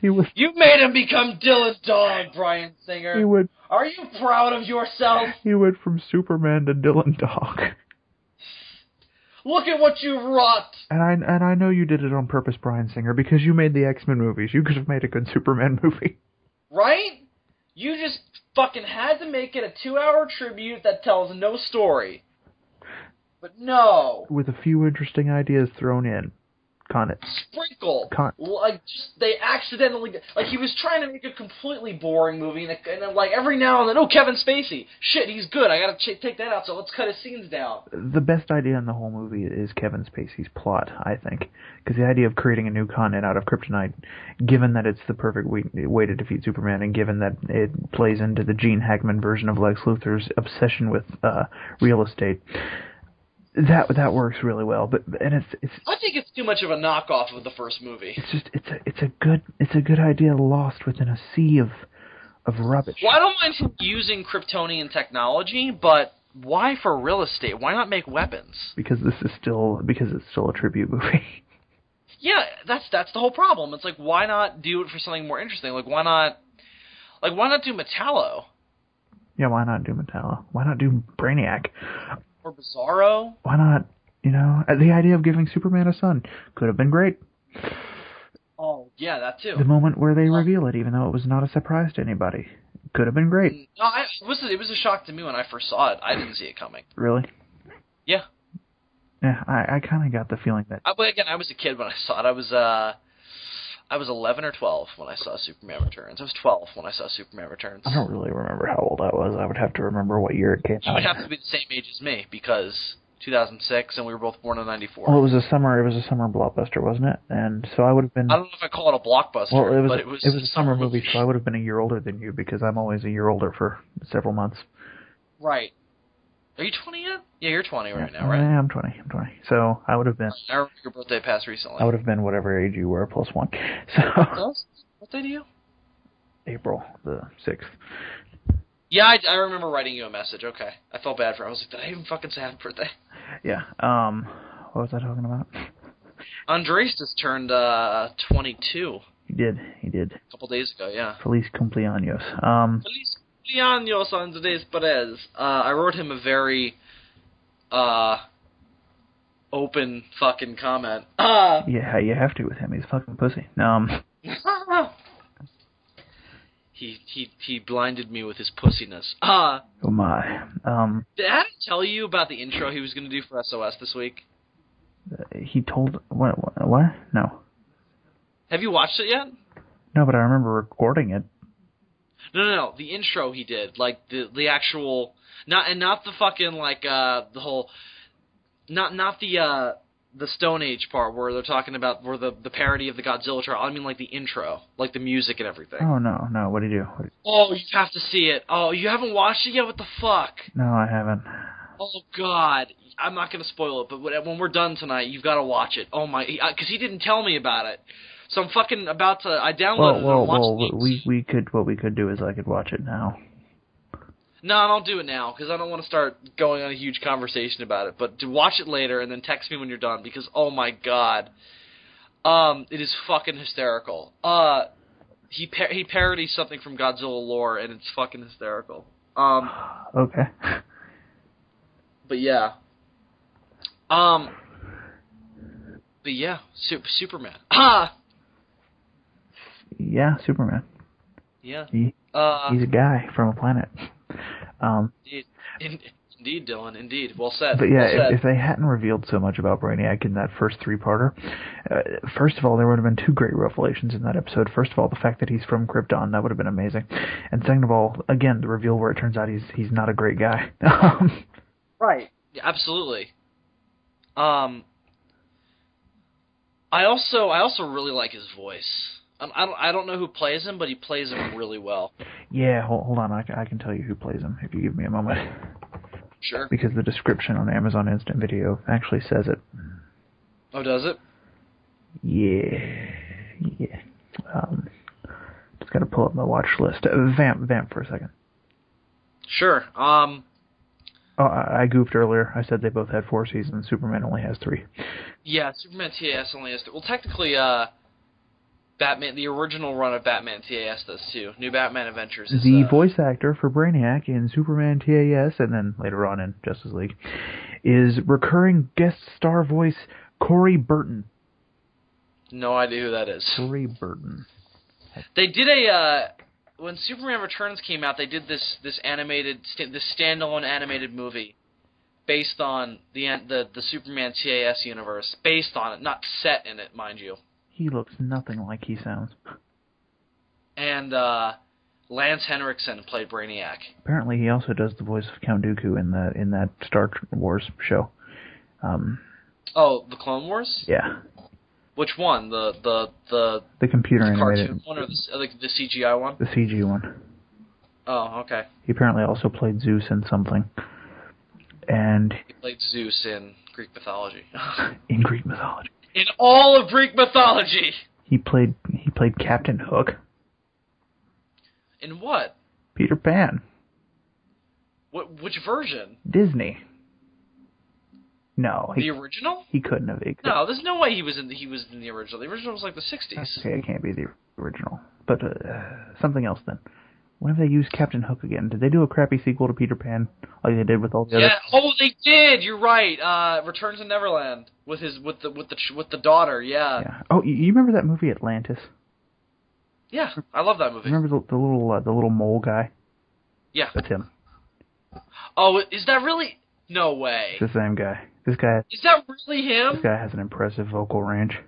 You made him become Dylan Dog, Bryan Singer. Are you proud of yourself? He went from Superman to Dylan Dog. Look at what you wrought. And I know you did it on purpose, Bryan Singer, because you made the X-Men movies. You could have made a good Superman movie. Right? You just fucking had to make it a 2-hour tribute that tells no story. But no. With a few interesting ideas thrown in. Sprinkle. They accidentally, he was trying to make a completely boring movie, and then, every now and then, oh, Kevin Spacey, shit, he's good, I gotta take that out, so let's cut his scenes down. The best idea in the whole movie is Kevin Spacey's plot, I think, because the idea of creating a new continent out of kryptonite, given that it's the perfect way to defeat Superman, and given that it plays into the Gene Hackman version of Lex Luthor's obsession with real estate, That works really well, but it's. I think it's too much of a knockoff of the first movie. It's a good idea lost within a sea of rubbish. Well, I don't mind him using Kryptonian technology, but why for real estate? Why not make weapons? Because it's still a tribute movie. Yeah, that's the whole problem. It's like, why not do it for something more interesting? Why not do Metallo? Yeah, why not do Metallo? Why not do Brainiac? Or Bizarro? Why not, the idea of giving Superman a son could have been great. Oh, yeah, that too. The moment where they reveal it, even though it was not a surprise to anybody, could have been great. No, it was a shock to me when I first saw it. I didn't see it coming. Really? Yeah. Yeah, I kind of got the feeling that... But again, I was a kid when I saw it. I was 11 or 12 when I saw Superman Returns. I was 12 when I saw Superman Returns. I don't really remember how old I was. I would have to remember what year it came out. You would have to be the same age as me, because 2006, and we were both born in 94. Well, it was a summer blockbuster, wasn't it? And so I would have been... I don't know if I call it a blockbuster, but it was a summer movie, so I would have been a year older than you, because I'm always a year older for several months. Right. Are you 20 yet? Yeah, you're 20 right now, right? Yeah, I'm 20. So I would have been... I remember your birthday passed recently. I would have been whatever age you were, plus one. So... What day do you? April the 6th. Yeah, I remember writing you a message. Okay. I felt bad for it. I was like, did I even fucking say happy birthday? Yeah. What was I talking about? Andres just turned 22. He did. A couple days ago, yeah. Feliz cumpleaños. Feliz cumpleaños, Andres Perez. I wrote him a very open fucking comment. Yeah, you have to with him. He's a fucking pussy. He blinded me with his pussiness. Oh my. Did Adam tell you about the intro he was going to do for SOS this week? He told... What? No. Have you watched it yet? No, but I remember recording it. No. The intro he did, the actual, not the fucking the whole, not the Stone Age part where they're talking about the parody of the Godzilla trial. I mean the intro, the music and everything. Oh no, what do you do? Oh, you have to see it. Oh, you haven't watched it yet? What the fuck? No, I haven't. Oh God, I'm not gonna spoil it, but when we're done tonight, you've got to watch it. Oh my, because he didn't tell me about it. So I'm fucking about to. I downloaded it and watched it. What we could do is I could watch it now. No, don't do it now because I don't want to start going on a huge conversation about it. But to watch it later and then text me when you're done because oh my God, it is fucking hysterical. He parodies something from Godzilla lore and it's fucking hysterical. Okay. But yeah. But yeah, Superman. Yeah, Superman. Yeah. He's a guy from a planet. Indeed, Dylan. Indeed. Well said. But yeah, well said. If they hadn't revealed so much about Brainiac in that first three-parter, first of all, there would have been two great revelations in that episode. First of all, the fact that he's from Krypton, that would have been amazing. And second of all, again, the reveal where it turns out he's not a great guy. Right. Yeah, absolutely. I also really like his voice. I don't know who plays him, but he plays him really well. Yeah, hold on. I can tell you who plays him if you give me a moment. Sure. Because the description on Amazon Instant Video actually says it. Oh, does it? Yeah. Just got to pull up my watch list. Vamp for a second. Sure. Oh, I goofed earlier. I said they both had 4 seasons. Superman only has 3. Yeah, Superman TAS only has 3. Well, technically, Batman, the original run of Batman TAS does too. New Batman Adventures is... The voice actor for Brainiac in Superman TAS, and then later on in Justice League, is recurring guest star voice Corey Burton. No idea who that is. Corey Burton. They did when Superman Returns came out, they did this standalone animated movie based on the Superman TAS universe, based on it, not set in it, mind you. He looks nothing like he sounds. And Lance Henriksen played Brainiac. Apparently, he also does the voice of Count Dooku in that Star Wars show. Oh, the Clone Wars? Yeah. Which one? The computer the animated cartoon one or the CGI one? The CG one. Oh, okay. He apparently also played Zeus in something. And he played Zeus in Greek mythology. In Greek mythology. In all of Greek mythology. He played Captain Hook. In what? Peter Pan. Which version? Disney. No, the original? He couldn't have. No, there's no way he was in the original. The original was like the 60s. Okay, it can't be the original. But something else then. When have they used Captain Hook again? Did they do a crappy sequel to Peter Pan like they did with all the other? Yeah. Oh, they did. You're right. Return to Neverland with the daughter. Yeah. Yeah. Oh, you remember that movie Atlantis? Yeah, I love that movie. Remember the little mole guy? Yeah. That's him. Oh, is that really? No way. It's the same guy. This guy. Is that really him? This guy has an impressive vocal range.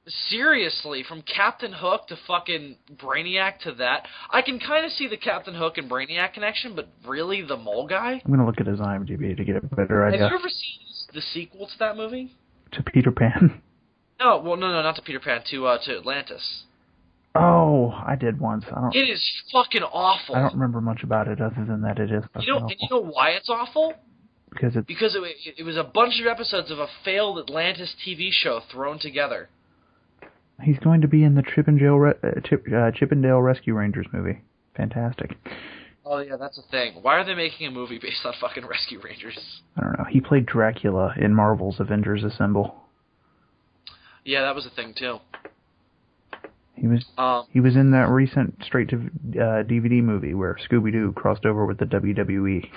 Seriously, from Captain Hook to fucking Brainiac to that, I can kind of see the Captain Hook and Brainiac connection, but really, the mole guy? I'm gonna look at his IMDb to get a better idea. Have you ever seen the sequel to that movie? To Peter Pan? No, well, no, not to Peter Pan, to Atlantis. Oh, I did once. It is fucking awful. I don't remember much about it other than that it is. You know why it's awful? Because it was a bunch of episodes of a failed Atlantis TV show thrown together. He's going to be in the Chip and Dale Rescue Rangers movie. Fantastic. Oh yeah, that's a thing. Why are they making a movie based on fucking Rescue Rangers? I don't know. He played Dracula in Marvel's Avengers Assemble. Yeah, that was a thing too. He was in that recent straight to DVD movie where Scooby-Doo crossed over with the WWE.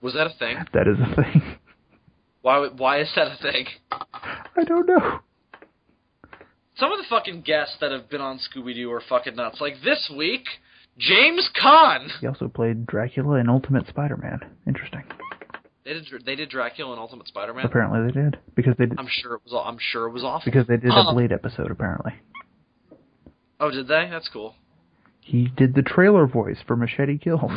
Was that a thing? That is a thing. Why is that a thing? I don't know. Some of the fucking guests that have been on Scooby-Doo are fucking nuts. Like this week, James Caan. He also played Dracula in Ultimate Spider-Man. Interesting. They did Dracula in Ultimate Spider-Man? Apparently they did. Because they did. I'm sure it was awful. Because they did a Blade episode, apparently. Oh, did they? That's cool. He did the trailer voice for Machete Kills.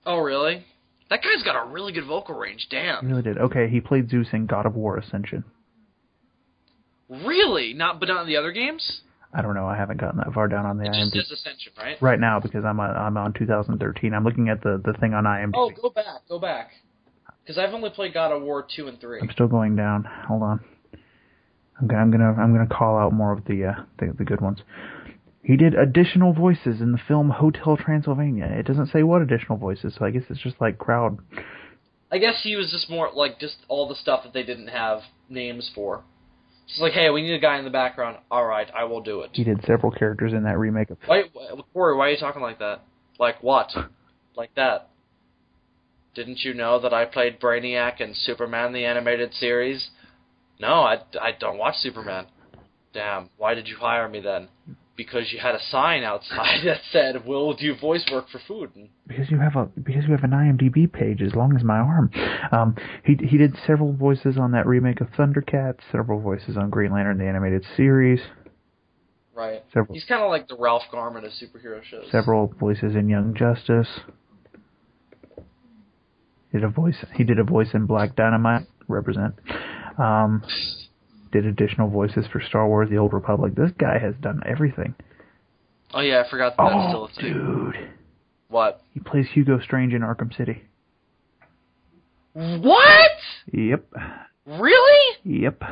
Oh, really? That guy's got a really good vocal range. Damn. He really did. Okay, he played Zeus in God of War Ascension. Really? But not in the other games? I don't know. I haven't gotten that far down on the IMDb. It just says Ascension, right? Right now, because I'm on 2013. I'm looking at the thing on IMDb. Oh, go back. Because I've only played God of War 2 and 3. I'm still going down. Hold on. I'm gonna call out more of the good ones. He did additional voices in the film Hotel Transylvania. It doesn't say what additional voices, so I guess it's just like crowd. I guess he was just more like just all the stuff that they didn't have names for. It's like, hey, we need a guy in the background. All right, I will do it. He did several characters in that remake of... Corey, why are you talking like that? Like what? Like that? Didn't you know that I played Brainiac in Superman the Animated Series? No, I don't watch Superman. Damn, why did you hire me then? Because you had a sign outside that said, "We'll do voice work for food." Because you have an IMDb page as long as my arm. He did several voices on that remake of Thundercats, several voices on Green Lantern the Animated Series. Right. He's kind of like the Ralph Garman of superhero shows. Several voices in Young Justice. He did a voice in Black Dynamite. Represent. did additional voices for Star Wars: The Old Republic. This guy has done everything. Oh yeah, I forgot that that's still a thing. Dude. What? He plays Hugo Strange in Arkham City. What? Yep. Really? Yep.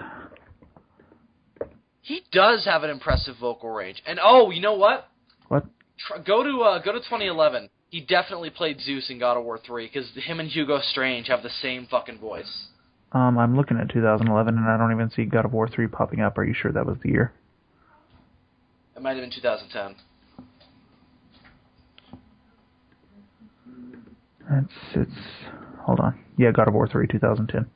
He does have an impressive vocal range. And oh, you know what? What? Go to 2011. He definitely played Zeus in God of War 3 because him and Hugo Strange have the same fucking voice. I'm looking at 2011 and I don't even see God of War 3 popping up. Are you sure that was the year? It might have been 2010. It's hold on. Yeah, God of War 3, 2010.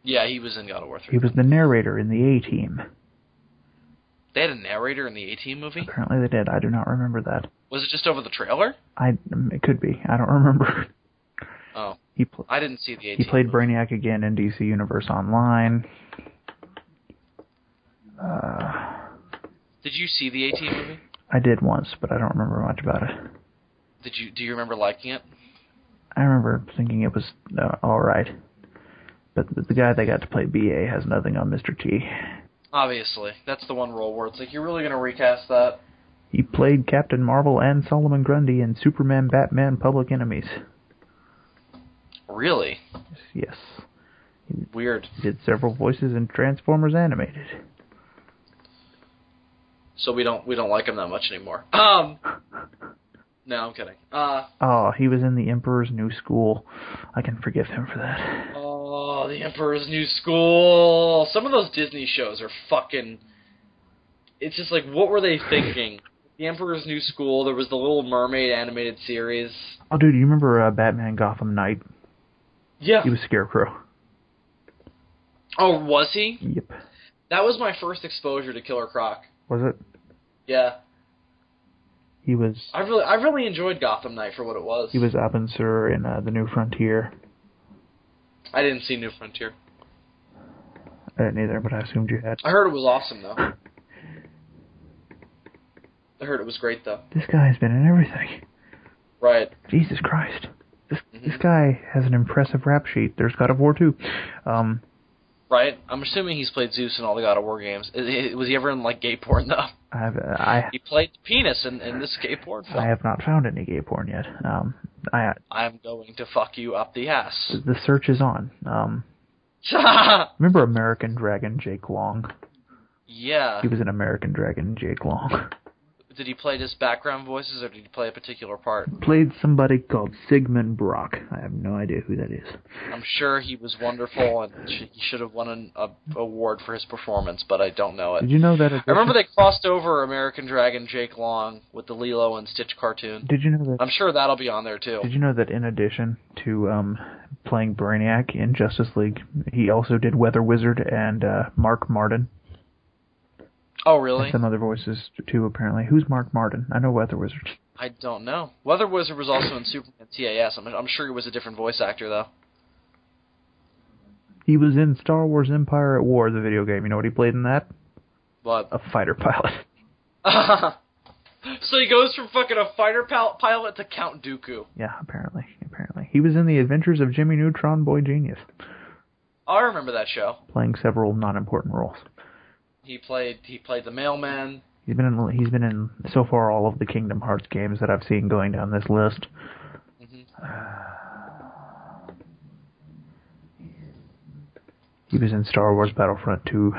Yeah, he was in God of War 3. He was the narrator in the A-Team. They had a narrator in the A-Team movie? Apparently they did. I do not remember that. Was it just over the trailer? It could be. I don't remember. Oh. I didn't see the A-Team He played movie. Brainiac again in DC Universe Online. Did you see the A-Team movie? I did once, but I don't remember much about it. Do you remember liking it? I remember thinking it was alright. But the guy that got to play BA has nothing on Mr. T. Obviously. That's the one role where it's like, you're really going to recast that? He played Captain Marvel and Solomon Grundy in Superman, Batman, Public Enemies. Really? Yes. Weird. He did several voices in Transformers Animated. So we don't like him that much anymore. No, I'm kidding. He was in The Emperor's New School. I can forgive him for that. Oh, The Emperor's New School. Some of those Disney shows are fucking... It's just like, what were they thinking? The Emperor's New School, there was the Little Mermaid animated series. Oh, dude, you remember Batman Gotham Knight? Yeah. He was Scarecrow. Oh, was he? Yep. That was my first exposure to Killer Croc. Was it? Yeah. He was... I really enjoyed Gotham Knight for what it was. He was Abin Sur in The New Frontier. I didn't see New Frontier. I didn't either, but I assumed you had. I heard it was awesome, though. I heard it was great, though. This guy's been in everything. Right. Jesus Christ. This guy has an impressive rap sheet. There's God of War 2. Right? I'm assuming he's played Zeus in all the God of War games. Was he ever in, like, gay porn, though? He played penis in this gay porn film. I have not found any gay porn yet. I'm going to fuck you up the ass. The search is on. Remember American Dragon Jake Long? Yeah. He was an American Dragon Jake Long. Did he play just background voices, or did he play a particular part? Played somebody called Sigmund Brock. I have no idea who that is. I'm sure he was wonderful, and he should have won an award for his performance, but I don't know it. Did you know that? I remember they crossed over American Dragon Jake Long with the Lilo and Stitch cartoon. Did you know that? I'm sure that'll be on there, too. Did you know that in addition to playing Brainiac in Justice League, he also did Weather Wizard and Mark Martin? Oh, really? And some other voices, too, apparently. Who's Mark Martin? I know Weather Wizard. I don't know. Weather Wizard was also in Superman TAS. I'm sure he was a different voice actor, though. He was in Star Wars Empire at War, the video game. You know what he played in that? What? A fighter pilot. So he goes from fucking a fighter pilot to Count Dooku. Yeah, apparently. He was in The Adventures of Jimmy Neutron Boy Genius. I remember that show. Playing several non-important roles. He played the mailman. He's been in so far all of the Kingdom Hearts games that I've seen going down this list. Mm-hmm. He was in Star Wars Battlefront 2.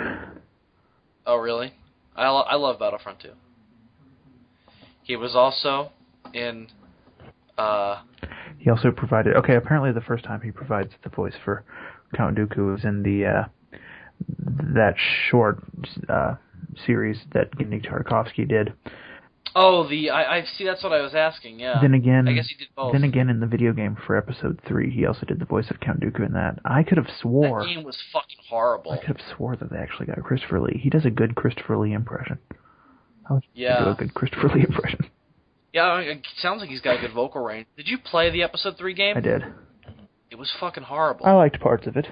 Oh, really? I love Battlefront 2. He was also in... He also provided... Okay, apparently the first time he provides the voice for Count Dooku was in that short series that Genndy Tartakovsky did. Oh, I see. That's what I was asking. Yeah. Then again, I guess he did both. Then again, in the video game for Episode 3, he also did the voice of Count Dooku in that. I could have swore that game was fucking horrible. I could have swore that they actually got Christopher Lee. He does a good Christopher Lee impression. How would you do a good Christopher Lee impression? Yeah, it sounds like he's got a good vocal range. Did you play the Episode 3 game? I did. It was fucking horrible. I liked parts of it.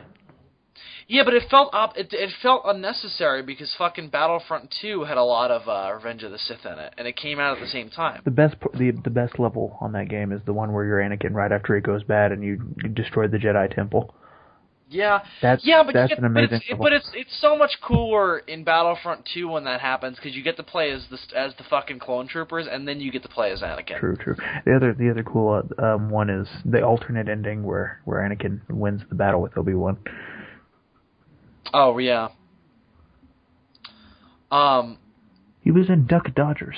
Yeah, but it felt it felt unnecessary because fucking Battlefront 2 had a lot of Revenge of the Sith in it, and it came out at the same time. The best level on that game is the one where you're Anakin right after it goes bad and you destroy the Jedi Temple. That's an amazing level. But it's so much cooler in Battlefront 2 when that happens because you get to play as the fucking clone troopers and then you get to play as Anakin. True. The other cool one is the alternate ending where Anakin wins the battle with Obi-Wan. Oh yeah. He was in Duck Dodgers.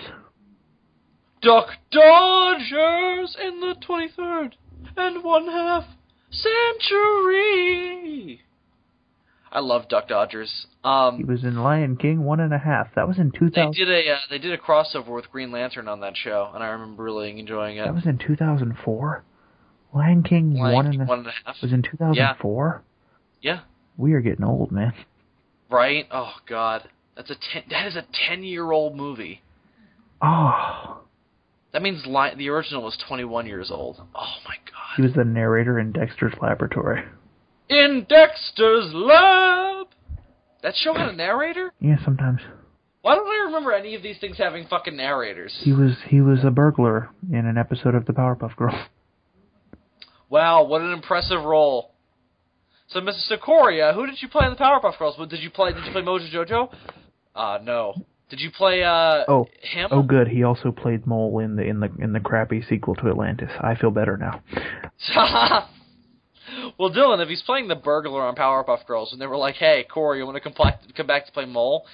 Duck Dodgers in the 23rd and 1/2 century. I love Duck Dodgers. He was in Lion King 1.5. That was in 2000. They did a crossover with Green Lantern on that show, and I remember really enjoying it. That was in 2004. Lion King 1.5 was in 2004. Yeah. We are getting old, man. Right? Oh God, that is a 10-year-old movie. Oh. That means the original was 21 years old. Oh my God. He was the narrator in Dexter's Laboratory. In Dexter's Lab! That show had a narrator? Yeah, sometimes. Why don't I remember any of these things having fucking narrators? He was a burglar in an episode of the Powerpuff Girls. Wow, what an impressive role. So, Mr. Sikoria, who did you play in the Powerpuff Girls? Did you play Mojo Jojo? No. Did you play him? Oh, good. He also played Mole in the crappy sequel to Atlantis. I feel better now. Well, Dylan, if he's playing the burglar on Powerpuff Girls, and they were like, "Hey, Corey, you want to come back to play Mole?"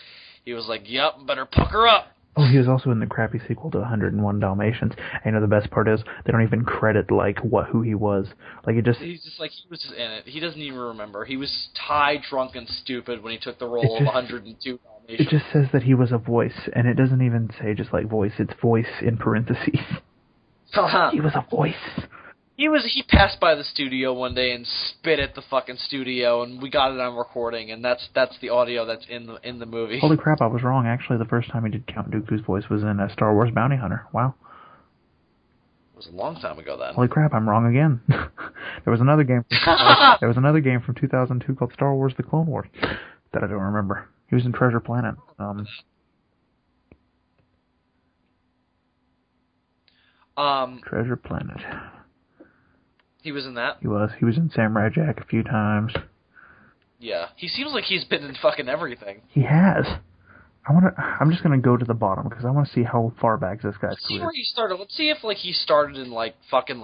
He was like, "Yep, better pucker up." Oh, he was also in the crappy sequel to 101 Dalmatians. And the best part is they don't even credit who he was. He was just in it. He doesn't even remember. He was high, drunk, and stupid when he took the role of 102 Dalmatians. It just says that he was a voice, and it doesn't even say just voice. It's voice in parentheses. He was a voice. He passed by the studio one day and spit at the fucking studio, and we got it on recording, and that's the audio that's in the movie. Holy crap, I was wrong. Actually, the first time he did Count Dooku's voice was in Star Wars Bounty Hunter. Wow. It was a long time ago then. Holy crap, I'm wrong again. There was another game from 2002 called Star Wars The Clone Wars that I don't remember. He was in Treasure Planet. Treasure Planet. He was in that? He was. He was in Samurai Jack a few times. Yeah. He seems like he's been in fucking everything. He has. I'm just gonna go to the bottom because I want to see how far back this guy's career. Let's see where he started. Let's see if he started in fucking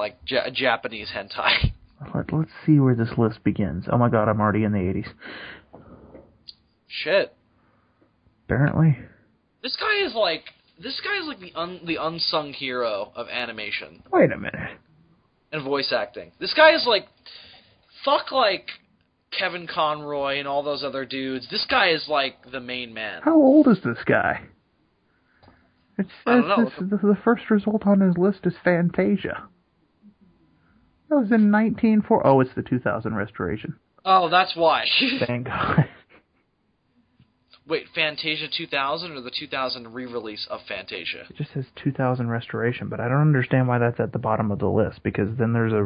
Japanese hentai. Let's see where this list begins. Oh my God, I'm already in the 80s. Shit. Apparently. This guy is the unsung hero of animation. Wait a minute. And voice acting. This guy is fuck Kevin Conroy and all those other dudes. This guy is the main man. How old is this guy? I don't know. The first result on his list is Fantasia. That was in 1940. Oh, it's the 2000 restoration. Oh, that's why. Thank God. Wait, Fantasia 2000 or the 2000 re-release of Fantasia? It just says 2000 restoration, but I don't understand why that's at the bottom of the list, because then there's a...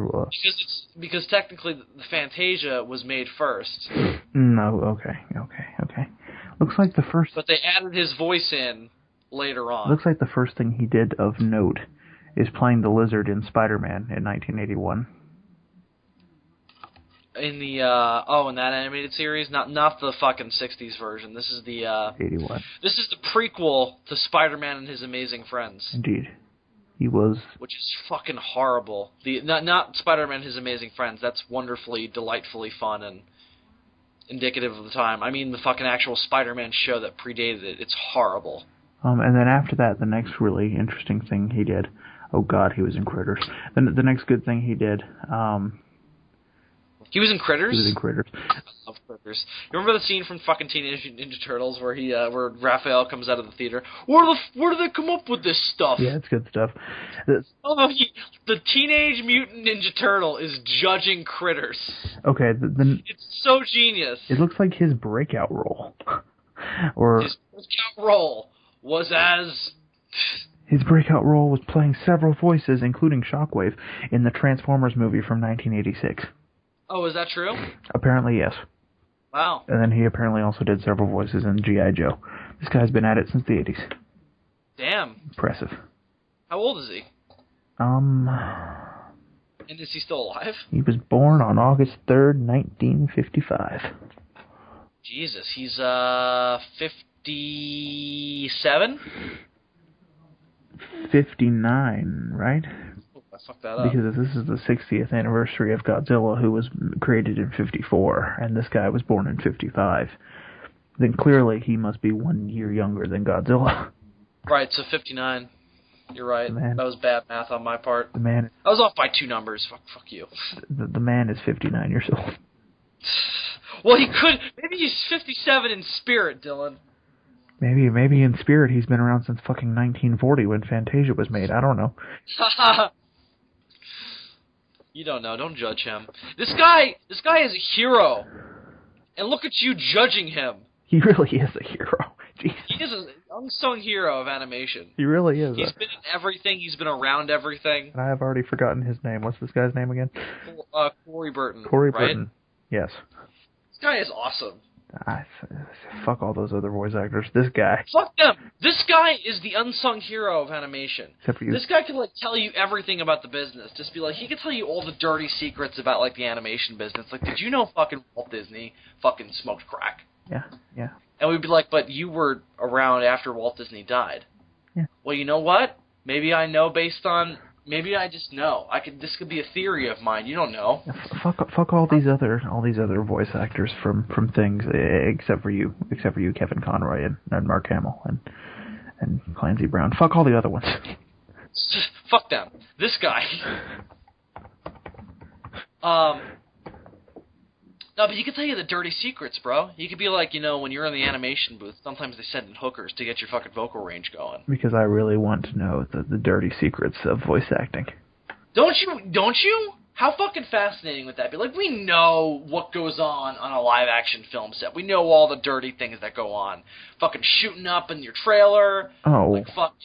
Because technically the Fantasia was made first. No, okay. Looks like the first... But they added his voice in later on. Looks like the first thing he did of note is playing the lizard in Spider-Man in 1981. In the in that animated series, not the fucking 60s version. This is the 81. This is the prequel to Spider-Man and His Amazing Friends. Indeed, he was. Which is fucking horrible. Not Spider-Man and His Amazing Friends. That's wonderfully, delightfully fun and indicative of the time. I mean the fucking actual Spider-Man show that predated it. It's horrible. And then after that, the next really interesting thing he did. Oh God, he was in Critters. Then the next good thing he did. He was in Critters? He was in Critters. I love Critters. You remember the scene from fucking Teenage Ninja Turtles where where Raphael comes out of the theater? Where do they come up with this stuff? Yeah, it's good stuff. The Teenage Mutant Ninja Turtle is judging Critters. Okay, it's so genius. It looks like his breakout role. His breakout role was as... His breakout role was playing several voices, including Shockwave, in the Transformers movie from 1986. Oh, is that true? Apparently, yes. Wow. And then he apparently also did several voices in G.I. Joe. This guy's been at it since the 80s. Damn. Impressive. How old is he? And And is he still alive? He was born on August 3rd, 1955. Jesus, he's 57? 59, right? Oh, I fucked that up. Because this is the 60th anniversary of Godzilla, who was created in 54, and this guy was born in 55. Then clearly he must be 1 year younger than Godzilla. Right, so 59. You're right. That was bad math on my part. The man. I was off by 2 numbers. Fuck you. The man is 59 years old. Well, he could. Maybe he's 57 in spirit, Dylan. Maybe in spirit he's been around since fucking 1940 when Fantasia was made. I don't know. You don't know. Don't judge him. This guy is a hero. And look at you judging him. He really is a hero. Jeez. He is an unsung hero of animation. He really is. He's been in everything. He's been around everything. And I have already forgotten his name. What's this guy's name again? Corey Burton. Corey right? Burton. Yes. This guy is awesome. Fuck all those other voice actors. This guy. Fuck them. This guy is the unsung hero of animation. Except for you. This guy can tell you everything about the business. Just be like, he can tell you all the dirty secrets about the animation business. Like, did you know fucking Walt Disney fucking smoked crack? Yeah. And we'd be like, but you were around after Walt Disney died. Yeah. Well, you know what? Maybe I know maybe I just know. This could be a theory of mine. You don't know. Fuck all these other voice actors from things except for you, Kevin Conroy and Mark Hamill and Clancy Brown. Fuck all the other ones. Fuck them. This guy. No, but he could tell you the dirty secrets, bro. He could be like, when you're in the animation booth, sometimes they send in hookers to get your fucking vocal range going. Because I really want to know the dirty secrets of voice acting. Don't you? How fucking fascinating would that be? Like, we know what goes on a live-action film set. We know all the dirty things that go on. Fucking shooting up in your trailer. Oh. Fucking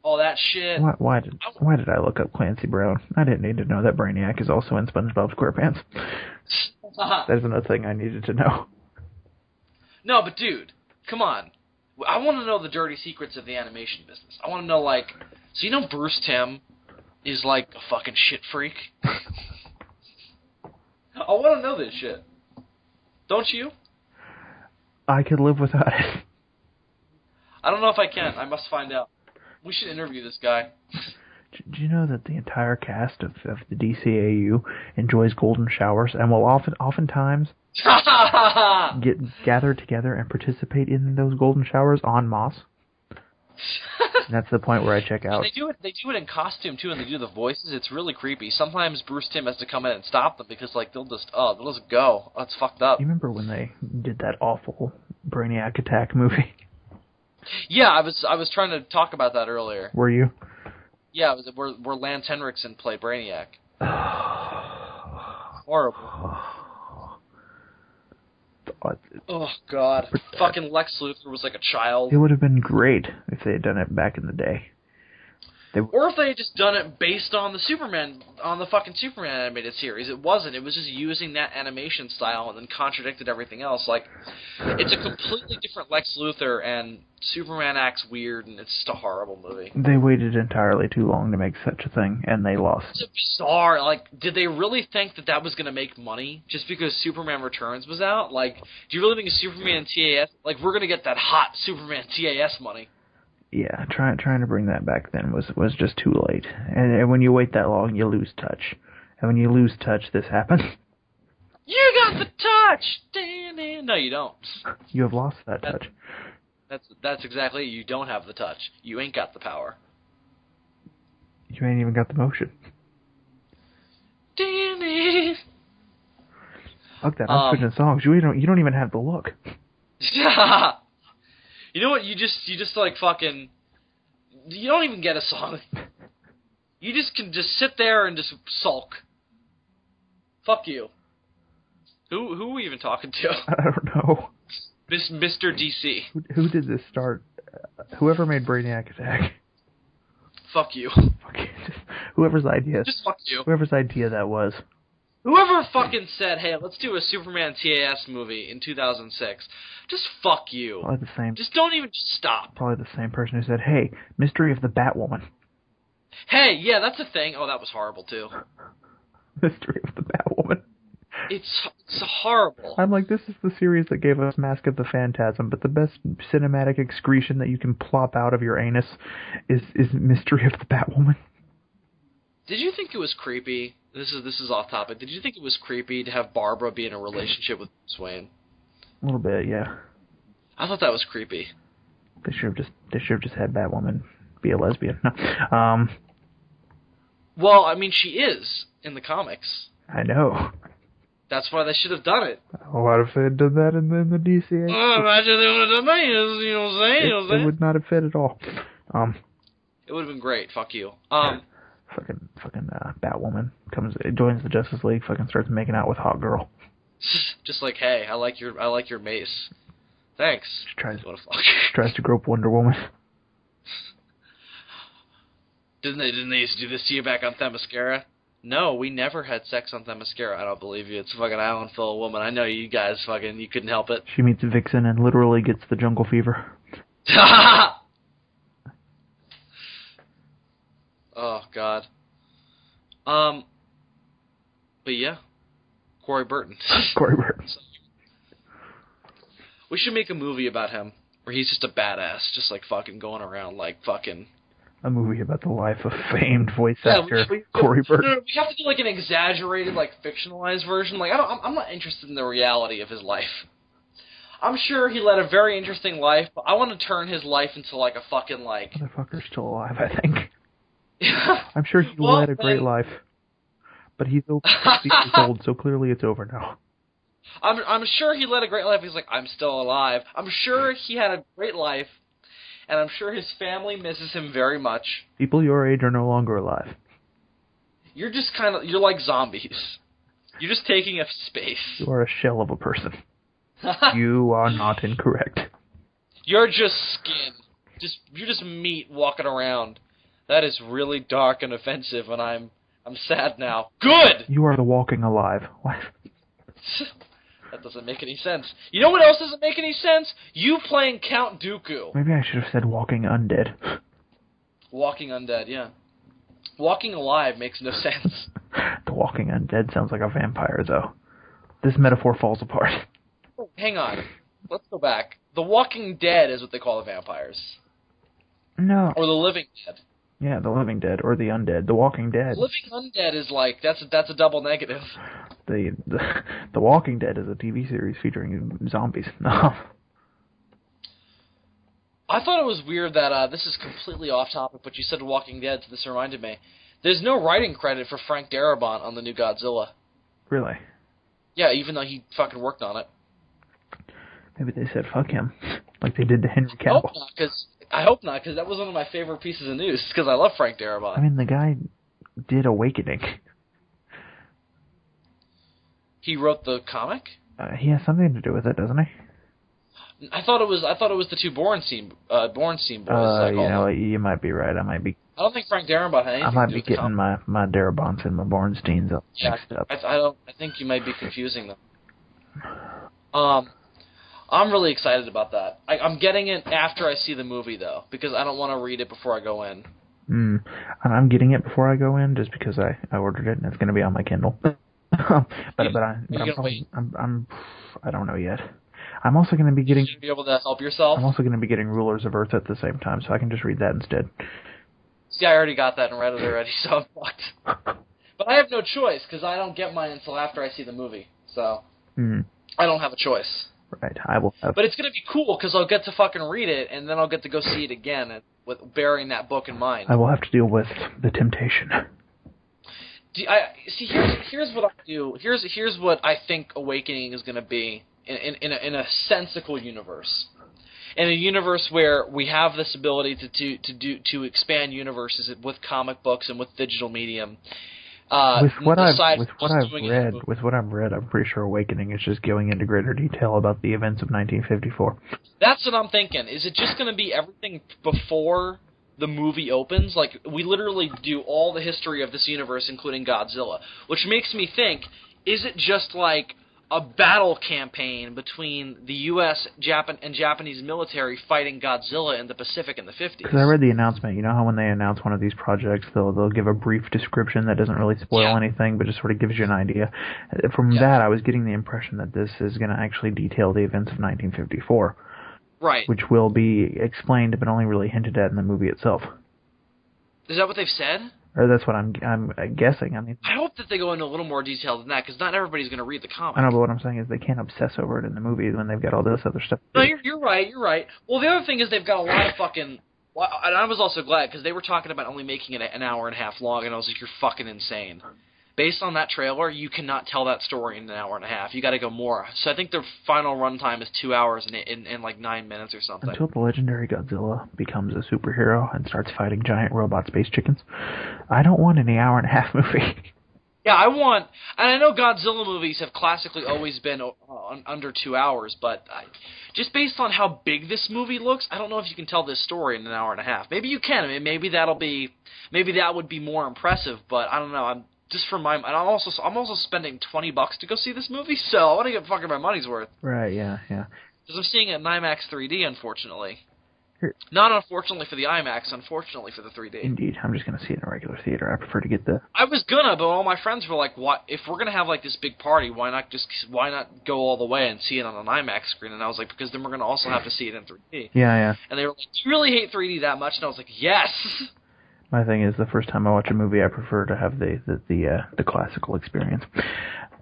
all that shit. Why did I look up Clancy Brown? I didn't need to know that Brainiac is also in SpongeBob SquarePants. That's another thing I needed to know. No, but dude, come on. I want to know the dirty secrets of the animation business. I want to know, so Bruce Timm is a fucking shit freak? I want to know this shit. Don't you? I could live without it. I don't know if I can. I must find out. We should interview this guy. Do you know that the entire cast of the DCAU enjoys golden showers and will oftentimes get gathered together and participate in those golden showers en masse? That's the point where I check out. They do it in costume too, and they do the voices. It's really creepy. Sometimes Bruce Timm has to come in and stop them because they'll just go. Oh, it's fucked up. You remember when they did that awful Brainiac Attack movie? Yeah, I was trying to talk about that earlier. Were you? Yeah, it was where Lance Henriksen played Brainiac. Horrible. Oh, God. Fucking Lex Luthor was like a child. It would have been great if they had done it back in the day. Or if they had just done it based on the fucking Superman animated series. It wasn't. It was just using that animation style and then contradicted everything else. It's a completely different Lex Luthor, and Superman acts weird, and it's just a horrible movie. They waited entirely too long to make such a thing, and they lost. It's bizarre. Did they really think that was going to make money just because Superman Returns was out? Do you really think a Superman TAS... we're going to get that hot Superman TAS money? Yeah, trying to bring that back then was just too late. And when you wait that long, you lose touch. And when you lose touch, this happens. You got the touch! No, you don't. You have lost that touch. That's exactly it. You don't have the touch. You ain't got the power. You ain't even got the motion. Fuck that, I'm switching songs. You don't even have the look. You know what? You just fucking... You don't even get a song. You just can just sit there and just sulk. Fuck you. Who are we even talking to? I don't know. Mr. DC. Who did this start? Whoever made Brainiac Attack. Fuck you. Fuck you. Whoever's idea. Just fuck you. Whoever's idea that was. Whoever fucking said, hey, let's do a Superman TAS movie in 2006, just fuck you. Probably the same. Just don't even stop. Probably the same person who said, hey, Mystery of the Batwoman. Hey, yeah, that's a thing. Oh, that was horrible, too. Mystery of the Batwoman. It's horrible. I'm like, this is the series that gave us Mask of the Phantasm, but the best cinematic excretion that you can plop out of your anus is Mystery of the Batwoman. Did you think it was creepy? This is off topic. Did you think it was creepy to have Barbara be in a relationship with Bruce Wayne? A little bit, yeah. I thought that was creepy. They should have just had Batwoman be a lesbian. No. Well, I mean, she is in the comics. I know. That's why they should have done it. What if they had done that in the DCAU? Oh, imagine they would have done that. You know what I'm saying? It would not have fit at all. It would have been great. Fuck you. Fucking Batwoman joins the Justice League. Fucking starts making out with Hot Girl. Just like, hey, I like your mace. Thanks. She tries to to grope Wonder Woman. Didn't they used to do this to you back on Themyscira? No, we never had sex on Themyscira. I don't believe you. It's a fucking island full of women. I know you guys you couldn't help it. She meets Vixen and literally gets the jungle fever. Oh, God. But yeah. Corey Burton. We should make a movie about him, where he's just a badass, just like fucking going around like fucking... A movie about the life of famed voice actor Corey Burton. We have to do like an exaggerated, like fictionalized version. Like I'm not interested in the reality of his life. I'm sure he led a very interesting life, but I want to turn his life into like a fucking like... Motherfucker's still alive, I think. I'm sure he led a great life, but he's over 60 years old, so clearly it's over now. I'm sure he led a great life. He's like, I'm still alive. I'm sure he had a great life. And I'm sure his family misses him very much. People your age are no longer alive. You're just you're like zombies. You're just taking up space. You are a shell of a person. You are not incorrect. You're just skin. You're just meat walking around. That is really dark and offensive, and I'm sad now. Good! You are the walking alive. What? That doesn't make any sense. You know what else doesn't make any sense? You playing Count Dooku. Maybe I should have said walking undead. Walking undead, yeah. Walking alive makes no sense. The walking undead sounds like a vampire, though. This metaphor falls apart. Oh, hang on. Let's go back. The Walking Dead is what they call the vampires. No. Or the Living Dead. Yeah, the Living Dead or the Undead. The Walking Dead. Living Undead is like that's a double negative. The Walking Dead is a TV series featuring zombies. No. I thought it was weird that this is completely off topic, but you said Walking Dead, so this reminded me. There's no writing credit for Frank Darabont on the new Godzilla. Really? Yeah, even though he fucking worked on it. Maybe they said fuck him, like they did to Henry Cavill. I hope not, because that was one of my favorite pieces of news, because I love Frank Darabont. I mean, the guy did Awakening. He wrote the comic? He has something to do with it, doesn't he? I thought it was the two Bornstein boys. You might be right. I don't think Frank Darabont had anything to do with it. I might be getting my Darabonts and my Bornsteins mixed up. I think you might be confusing them. I'm really excited about that. I'm getting it after I see the movie, though, because I don't want to read it before I go in. I'm getting it before I go in just because I ordered it and it's going to be on my Kindle. I don't know yet. I'm also going to be getting... You'll be able to help yourself? I'm also going to be getting Rulers of Earth at the same time, so I can just read that instead. See, I already got that and read it already, so I'm fucked. But I have no choice, because I don't get mine until after I see the movie, so... I don't have a choice. Right, I will have... But it's going to be cool, because I'll get to fucking read it, and then I'll get to go see it again, with bearing that book in mind. I will have to deal with the temptation. Here's what I do. Here's what I think Awakening is going to be in a sensical universe. In a universe where we have this ability to expand universes with comic books and with digital medium. With what I've read, I'm pretty sure Awakening is just going into greater detail about the events of 1954. That's what I'm thinking. Is it just going to be everything before the movie opens? Like, we literally do all the history of this universe, including Godzilla. Which makes me think, is it just like a battle campaign between the U.S. and Japanese military fighting Godzilla in the Pacific in the 50s. Because I read the announcement. You know how when they announce one of these projects, they'll give a brief description that doesn't really spoil anything, but just sort of gives you an idea. From that, I was getting the impression that this is going to actually detail the events of 1954. Right. Which will be explained, but only really hinted at in the movie itself. Is that what they've said? Or that's what I'm guessing. I mean, I hope that they go into a little more detail than that, because not everybody's going to read the comic. I know, but what I'm saying is they can't obsess over it in the movie when they've got all this other stuff. No, you're right. Well, the other thing is they've got a lot of fucking... Well, and I was also glad, because they were talking about only making it an hour and a half long, and I was like, you're fucking insane. Based on that trailer, you cannot tell that story in an hour and a half. You got to go more. So I think their final runtime is 2 hours in like 9 minutes or something. Until the legendary Godzilla becomes a superhero and starts fighting giant robot space chickens, I don't want any hour-and-a-half movie. Yeah, I want... And I know Godzilla movies have classically always been under 2 hours, but just based on how big this movie looks, I don't know if you can tell this story in an hour and a half. Maybe you can. I mean, maybe that would be more impressive, but I don't know. I'm also spending $20 to go see this movie, so I want to get fucking my money's worth. Right, yeah. Because I'm seeing it in IMAX 3D, unfortunately. Not unfortunately for the IMAX, unfortunately for the 3D. Indeed, I'm just going to see it in a regular theater. I prefer to get the... I was gonna, but all my friends were like, "What? If we're gonna have like this big party, why not go all the way and see it on an IMAX screen?" And I was like, "Because then we're gonna also have to see it in 3D." Yeah. And they were like, "Do you really hate 3D that much?" And I was like, "Yes." My thing is, the first time I watch a movie, I prefer to have the classical experience.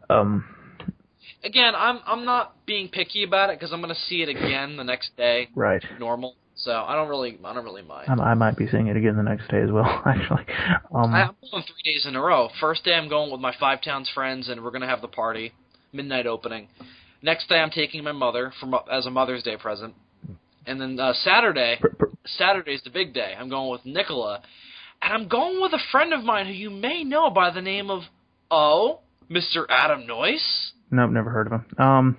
Again, I'm not being picky about it because I'm gonna see it again the next day. Right. Normal. So I don't really mind. I might be seeing it again the next day as well, actually. I'm going 3 days in a row. First day I'm going with my Five Towns friends, and we're gonna have the party, midnight opening. Next day I'm taking my mother as a Mother's Day present, and then Saturday's the big day. I'm going with Nicola. And I'm going with a friend of mine who you may know by the name of, Mr. Adam Noyce. Nope, never heard of him.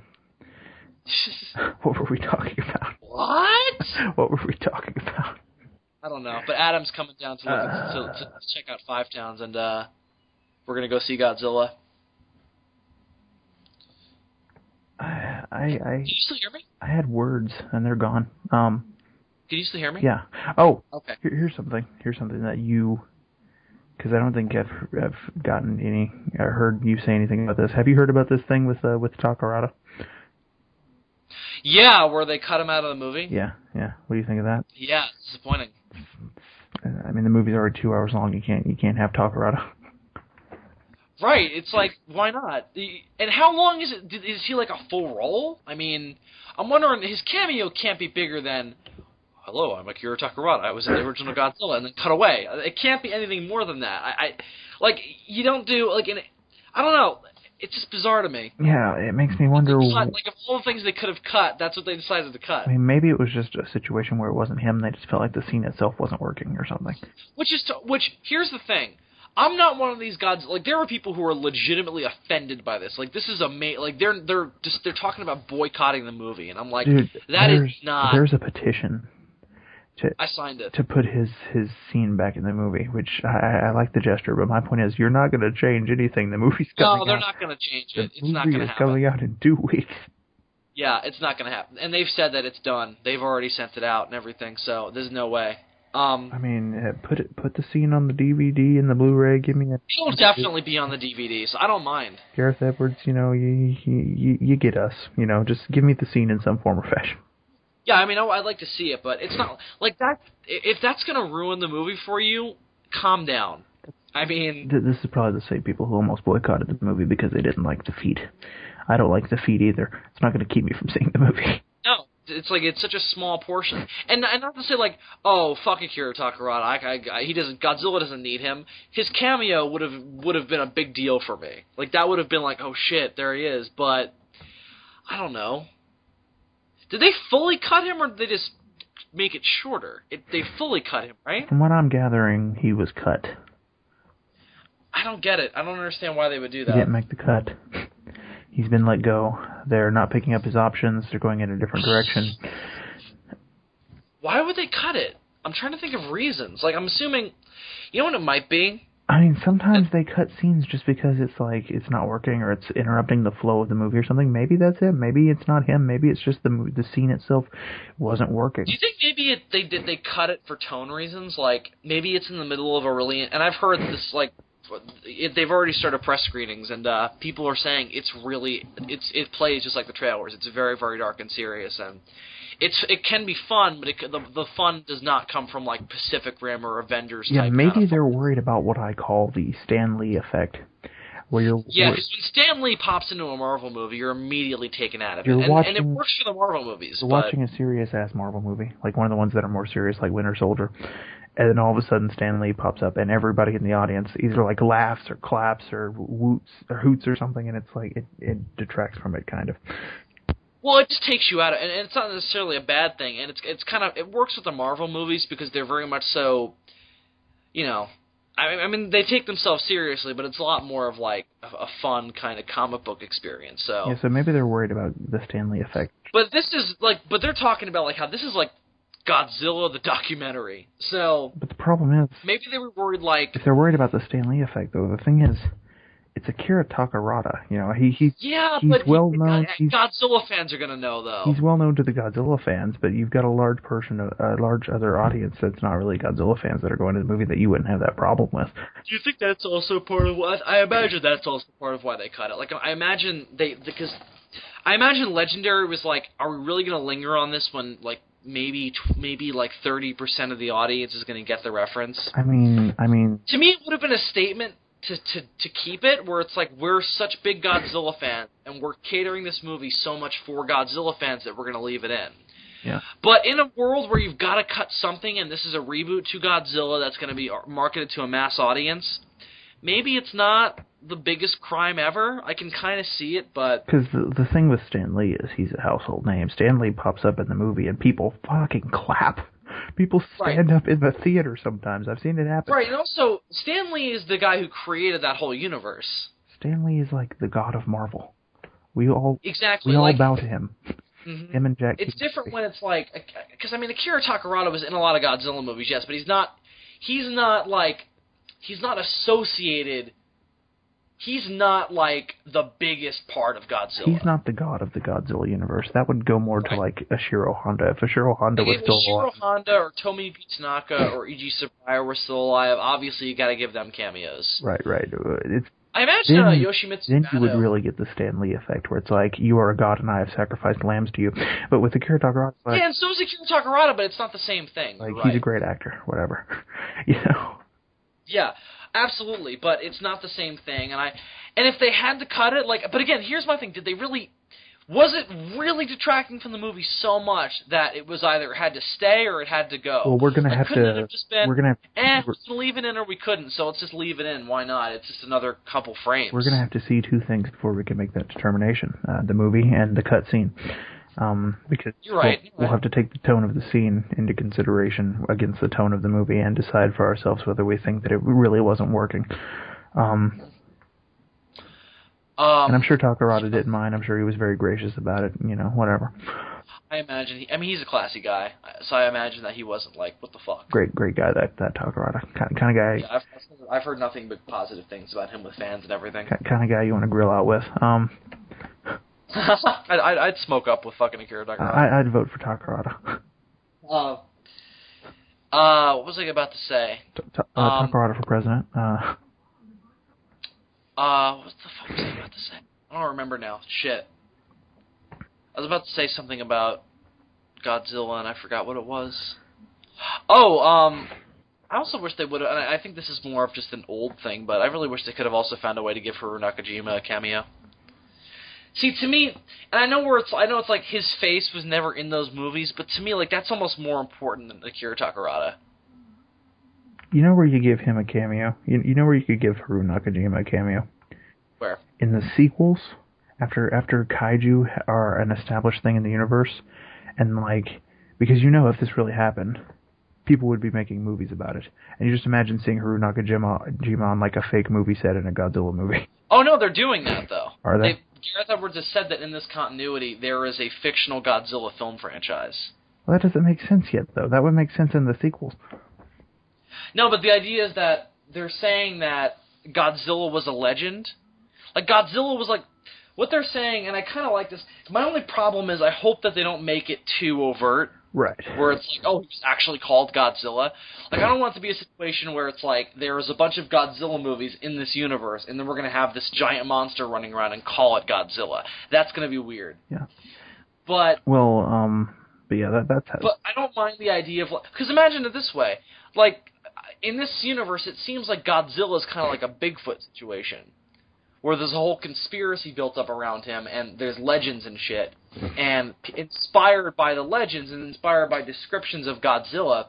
What were we talking about? What? What were we talking about? I don't know, but Adam's coming down to check out Five Towns, and we're going to go see Godzilla. Can you still hear me? I had words, and they're gone. Can you still hear me? Yeah. Oh, okay. Here's something that you, because I don't think I've gotten any, or heard you say anything about this. Have you heard about this thing with Takarada? Yeah, where they cut him out of the movie. Yeah. What do you think of that? Yeah, it's disappointing. I mean, the movie's already 2 hours long. You can't have Takarada. Right. It's like, why not? And how long is it? Is he like a full role? I mean, I'm wondering, his cameo can't be bigger than, "Hello, I'm Akira Takarada. I was in the original Godzilla," and then cut away. It can't be anything more than that. You don't do, I don't know. It's just bizarre to me. Yeah, it makes me wonder. Like, of all the things they could have cut, that's what they decided to cut. I mean, maybe it was just a situation where it wasn't him. They just felt like the scene itself wasn't working or something. Which here's the thing. I'm not one of these gods. Like, there are people who are legitimately offended by this. Like, this is they're talking about boycotting the movie, and I'm like, dude, that is not. There's a petition. I signed it. To put his scene back in the movie, which I like the gesture, but my point is, you're not going to change anything. The movie's coming out. No, they're not going to change it. It's not going to happen. happen. Coming out in 2 weeks. Yeah, it's not going to happen. And they've said that it's done. They've already sent it out and everything, so there's no way. I mean, put the scene on the DVD and the Blu-ray. Give me a. It'll definitely be on the DVD, so I don't mind. Gareth Edwards, you get us. Just give me the scene in some form or fashion. Yeah, I mean, I'd like to see it, but it's not like that. If that's going to ruin the movie for you, calm down. I mean, this is probably the same people who almost boycotted the movie because they didn't like Defeat. I don't like Defeat either. It's not going to keep me from seeing the movie. No, it's like it's such a small portion, and not to say like, oh, fuck Akira Takarada, Godzilla doesn't need him. His cameo would have been a big deal for me. Like, that would have been like, oh shit, there he is. But I don't know. Did they fully cut him, or did they just make it shorter? They fully cut him, right? From what I'm gathering, he was cut. I don't get it. I don't understand why they would do that. He didn't make the cut. He's been let go. They're not picking up his options. They're going in a different direction. Why would they cut it? I'm trying to think of reasons. Like, I'm assuming, you know what it might be? I mean, sometimes they cut scenes just because it's like it's not working or it's interrupting the flow of the movie or something. Maybe that's it. Maybe it's not him. Maybe it's just the scene itself wasn't working. Do you think maybe they cut it for tone reasons? Like maybe it's in the middle of a really, and I've heard this like they've already started press screenings and people are saying it plays just like the trailers. It's very, very dark and serious, and it can be fun, but the fun does not come from like Pacific Rim or Avengers. Yeah, type maybe kind of they're fun. worried about what I call the Stan Lee effect, where Yeah, because when Stan Lee pops into a Marvel movie, you're immediately taken out of it, you're and it watching works for the Marvel movies. you're But watching a serious ass Marvel movie, like one of the ones that are more serious, like Winter Soldier, and then all of a sudden Stan Lee pops up, and everybody in the audience either like laughs or claps or woots or hoots or something, and it's like it detracts from it kind of. well, it just takes you out of, and it's not necessarily a bad thing, and it's kind of it works with the Marvel movies because they're very much so, you know. I mean, they take themselves seriously, but it's a lot more of like a fun kind of comic book experience. So Yeah, so maybe they're worried about the Stan Lee effect. but this is like, but they're talking about like how this is like Godzilla the documentary. So But the problem is, maybe they were worried like, if they're worried about the Stan Lee effect, though, the thing is, it's Akira Takarada. You know, he's yeah, he's but well known. Godzilla fans are gonna know though. He's well known to the Godzilla fans, but you've got a large other audience that's not really Godzilla fans that are going to the movie that you wouldn't have that problem with. Do you think that's also part of what I imagine? That's also part of why they cut it. Like I imagine I imagine Legendary was like, are we really gonna linger on this when like maybe like 30% of the audience is gonna get the reference? I mean, To me, it would have been a statement to keep it, where it's like we're such big Godzilla fans and we're catering this movie so much for Godzilla fans that we're gonna leave it in. yeah. But in a world where you've got to cut something, and this is a reboot to Godzilla that's going to be marketed to a mass audience, maybe it's not the biggest crime ever. I can kind of see it, but Because the thing with Stan Lee is he's a household name. Stan Lee pops up in the movie and people fucking clap. People stand up in the theater sometimes. I've seen it happen. right. And also, Stan Lee is the guy who created that whole universe. Stan Lee is like the god of Marvel. We all Exactly. bow to him. Mm-hmm. Him and Jack. It's different when it's like, because I mean, Akira Takarada was in a lot of Godzilla movies, yes, but he's not associated. He's not like the biggest part of Godzilla. He's not the god of the Godzilla universe. That would go more to like Ashiro Honda. If Ashiro Honda was still alive. Ashiro Honda or Tomoyuki Tanaka or Eiji Sakurai were still alive, obviously you got to give them cameos. Right. It's I imagine Yoshimitsu then you would Bano- really get the Stan Lee effect, where it's like, you are a god and I have sacrificed lambs to you. But with Akira Takarada, like, yeah, and so is Akira Takarada, but it's not the same thing. like right. he's a great actor, whatever. You know. Yeah, absolutely, but it's not the same thing. And if they had to cut it, like, but again, here's my thing: was it really detracting from the movie so much that it was either it had to stay or it had to go? Well, we're gonna have couldn't to. it have just been, we're gonna leave it in, or we couldn't. So let's just leave it in. Why not? It's just another couple frames. We're gonna have to see two things before we can make that determination: the movie and the cut scene. Because You're right. We'll have to take the tone of the scene into consideration against the tone of the movie and decide for ourselves whether we think that it really wasn't working. And I'm sure Takarada didn't mind. I'm sure he was very gracious about it. You know, whatever. I imagine. He's a classy guy, so I imagine that he wasn't like, "What the fuck." Great guy, that Takarada. Kind of guy. Yeah, I've heard nothing but positive things about him with fans and everything. Kind of guy you want to grill out with. I'd smoke up with fucking Akira Takarada. I'd vote for Takarada. What was I about to say? Takarada for president. What the fuck was I about to say? I don't remember now. Shit. I was about to say something about Godzilla, and I forgot what it was. I also wish they would have, and I think this is more of just an old thing, but I really wish they could have also found a way to give Haruo Nakajima a cameo. See, to me, and I know it's like his face was never in those movies, but to me, like, that's almost more important than Akira Takarada. You know where you give him a cameo? You know where you could give Haruo Nakajima a cameo? Where? In the sequels, after kaiju are an established thing in the universe, and like, because you know if this really happened, people would be making movies about it. And you just imagine seeing Haruo Nakajima on like a fake movie set in a Godzilla movie. Oh no, they're doing that though. Are they? Gareth Edwards has said that in this continuity there is a fictional Godzilla film franchise. Well, that doesn't make sense yet, though. That would make sense in the sequels. No, but the idea is that they're saying that Godzilla was a legend. Like, Godzilla was, like, what they're saying, and I kind of like this. My only problem is I hope that they don't make it too overt. Right. Where it's like, oh, he's actually called Godzilla. Like, I don't want it to be a situation where it's like, there's a bunch of Godzilla movies in this universe, and then we're going to have this giant monster running around and call it Godzilla. That's going to be weird. Yeah. But... Well, but yeah, that's... But I don't mind the idea of... Because imagine it this way. Like, in this universe, it seems like Godzilla is kind of like a Bigfoot situation, where there's a whole conspiracy built up around him, and there's legends and shit. And inspired by the legends and inspired by descriptions of Godzilla,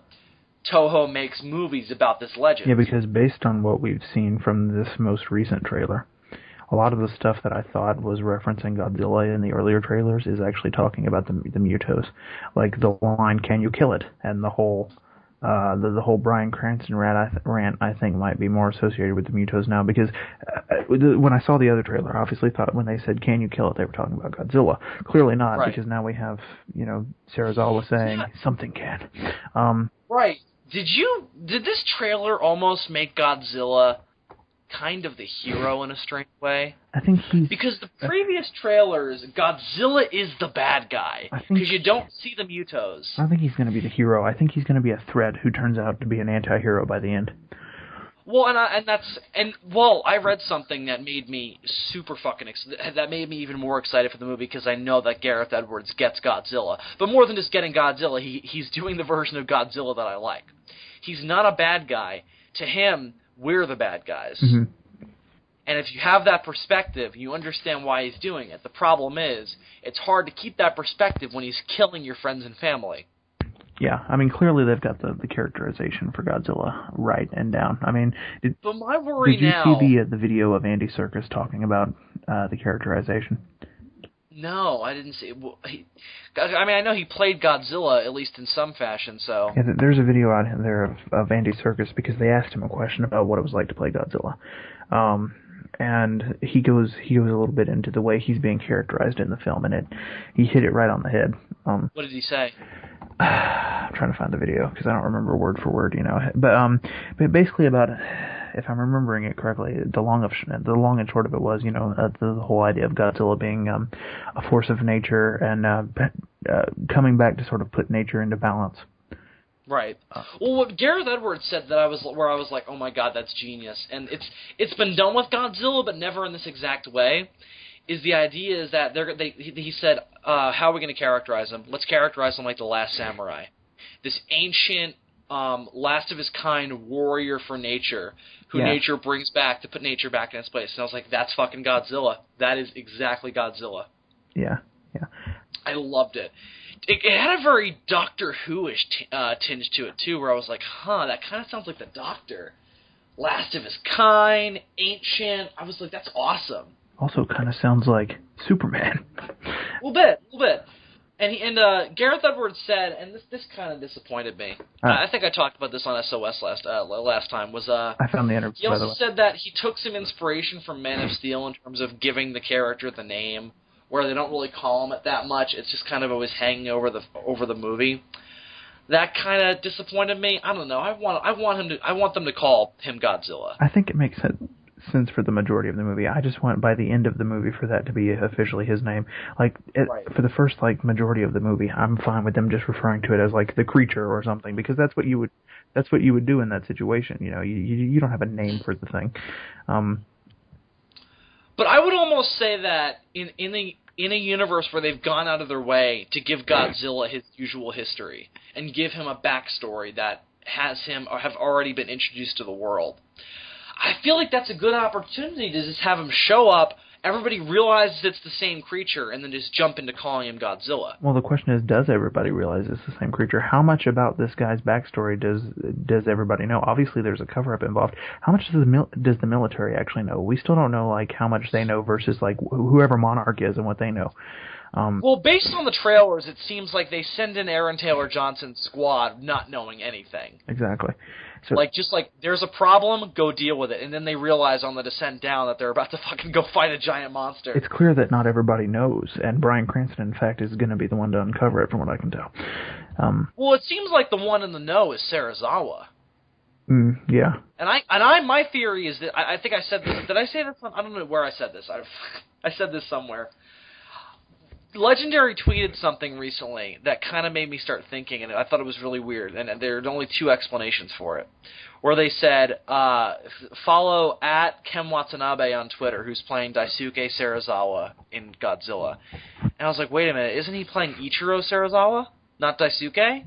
Toho makes movies about this legend. Yeah, because based on what we've seen from this most recent trailer, a lot of the stuff that I thought was referencing Godzilla in the earlier trailers is actually talking about the Mutos. Like the line, "Can you kill it?" and the whole... the whole Bryan Cranston rant, I think, might be more associated with the Mutos now, because when I saw the other trailer, I obviously thought when they said, "Can you kill it?" they were talking about Godzilla. Clearly not, right. Because now we have, Sarazawa saying, something can. Right. Did this trailer almost make Godzilla kind of the hero in a strange way? I think he's... Because the previous trailers, Godzilla is the bad guy. Because you don't see the Mutos. I don't think he's going to be the hero. I think he's going to be a threat who turns out to be an anti-hero by the end. Well, I read something that made me super fucking that made me even more excited for the movie, because I know that Gareth Edwards gets Godzilla. But more than just getting Godzilla, he's doing the version of Godzilla that I like. He's not a bad guy. To him, we're the bad guys. Mm-hmm. And if you have that perspective, you understand why he's doing it. The problem is, it's hard to keep that perspective when he's killing your friends and family. Yeah, I mean, clearly they've got the characterization for Godzilla right and down. I mean, but my worry did you now... see the video of Andy Serkis talking about the characterization? No, I didn't see it. Well, I know he played Godzilla, at least in some fashion, so... Yeah, there's a video out there of Andy Serkis, because they asked him a question about what it was like to play Godzilla. And he goes a little bit into the way he's being characterized in the film, and he hit it right on the head. What did he say? I'm trying to find the video, because I don't remember word for word, But basically about... If I'm remembering it correctly, the long and short of it was, the whole idea of Godzilla being a force of nature and coming back to sort of put nature into balance. Right. Well, what Gareth Edwards said I was like, oh my god, that's genius, and it's been done with Godzilla, but never in this exact way. Is the idea is that he said, how are we going to characterize him? Let's characterize him like the Last Samurai, this ancient. Last of his kind warrior for nature, who nature brings back to put nature back in its place. And I was like, that's fucking Godzilla. That is exactly Godzilla. Yeah. I loved it. It had a very Doctor Who-ish tinge to it, too, where I was like, that kind of sounds like the Doctor. Last of his kind, ancient. I was like, that's awesome. Also kind of sounds like Superman. A little bit. And Gareth Edwards said, and this kind of disappointed me. I think I talked about this on SOS last time. I found the interview. He also said that he took some inspiration from Man of Steel in terms of giving the character the name, where they don't really call him it that much. It's just kind of always hanging over the movie. That kind of disappointed me. I don't know. I want them to call him Godzilla. I think it makes sense for the majority of the movie. I just want by the end of the movie for that to be officially his name. For the first majority of the movie, I'm fine with them just referring to it as the creature or something, because that's what you would do in that situation. You don't have a name for the thing. But I would almost say that in a universe where they've gone out of their way to give Godzilla his usual history and give him a backstory that has him or have already been introduced to the world, I feel like that's a good opportunity to just have him show up, everybody realizes it's the same creature, and then just jump into calling him Godzilla. Well, the question is, does everybody realize it's the same creature? How much about this guy's backstory does everybody know? Obviously, there's a cover-up involved. How much does the military actually know? We still don't know how much they know versus whoever Monarch is and what they know. Well, based on the trailers, it seems like they send in Aaron Taylor Johnson's squad not knowing anything. Exactly. So, there's a problem, go deal with it. And then they realize on the descent down that they're about to fucking go fight a giant monster. It's clear that not everybody knows, and Bryan Cranston, in fact, is going to be the one to uncover it, from what I can tell. Well, it seems like the one in the know is Sarazawa. Yeah. My theory is that I think I said this. Did I say this? I don't know where I said this. I said this somewhere. Legendary tweeted something recently that kind of made me start thinking, and I thought it was really weird. And there are only two explanations for it, where they said, "Follow at Ken Watanabe on Twitter, who's playing Daisuke Serizawa in Godzilla." And I was like, "Wait a minute, isn't he playing Ichiro Serizawa, not Daisuke?"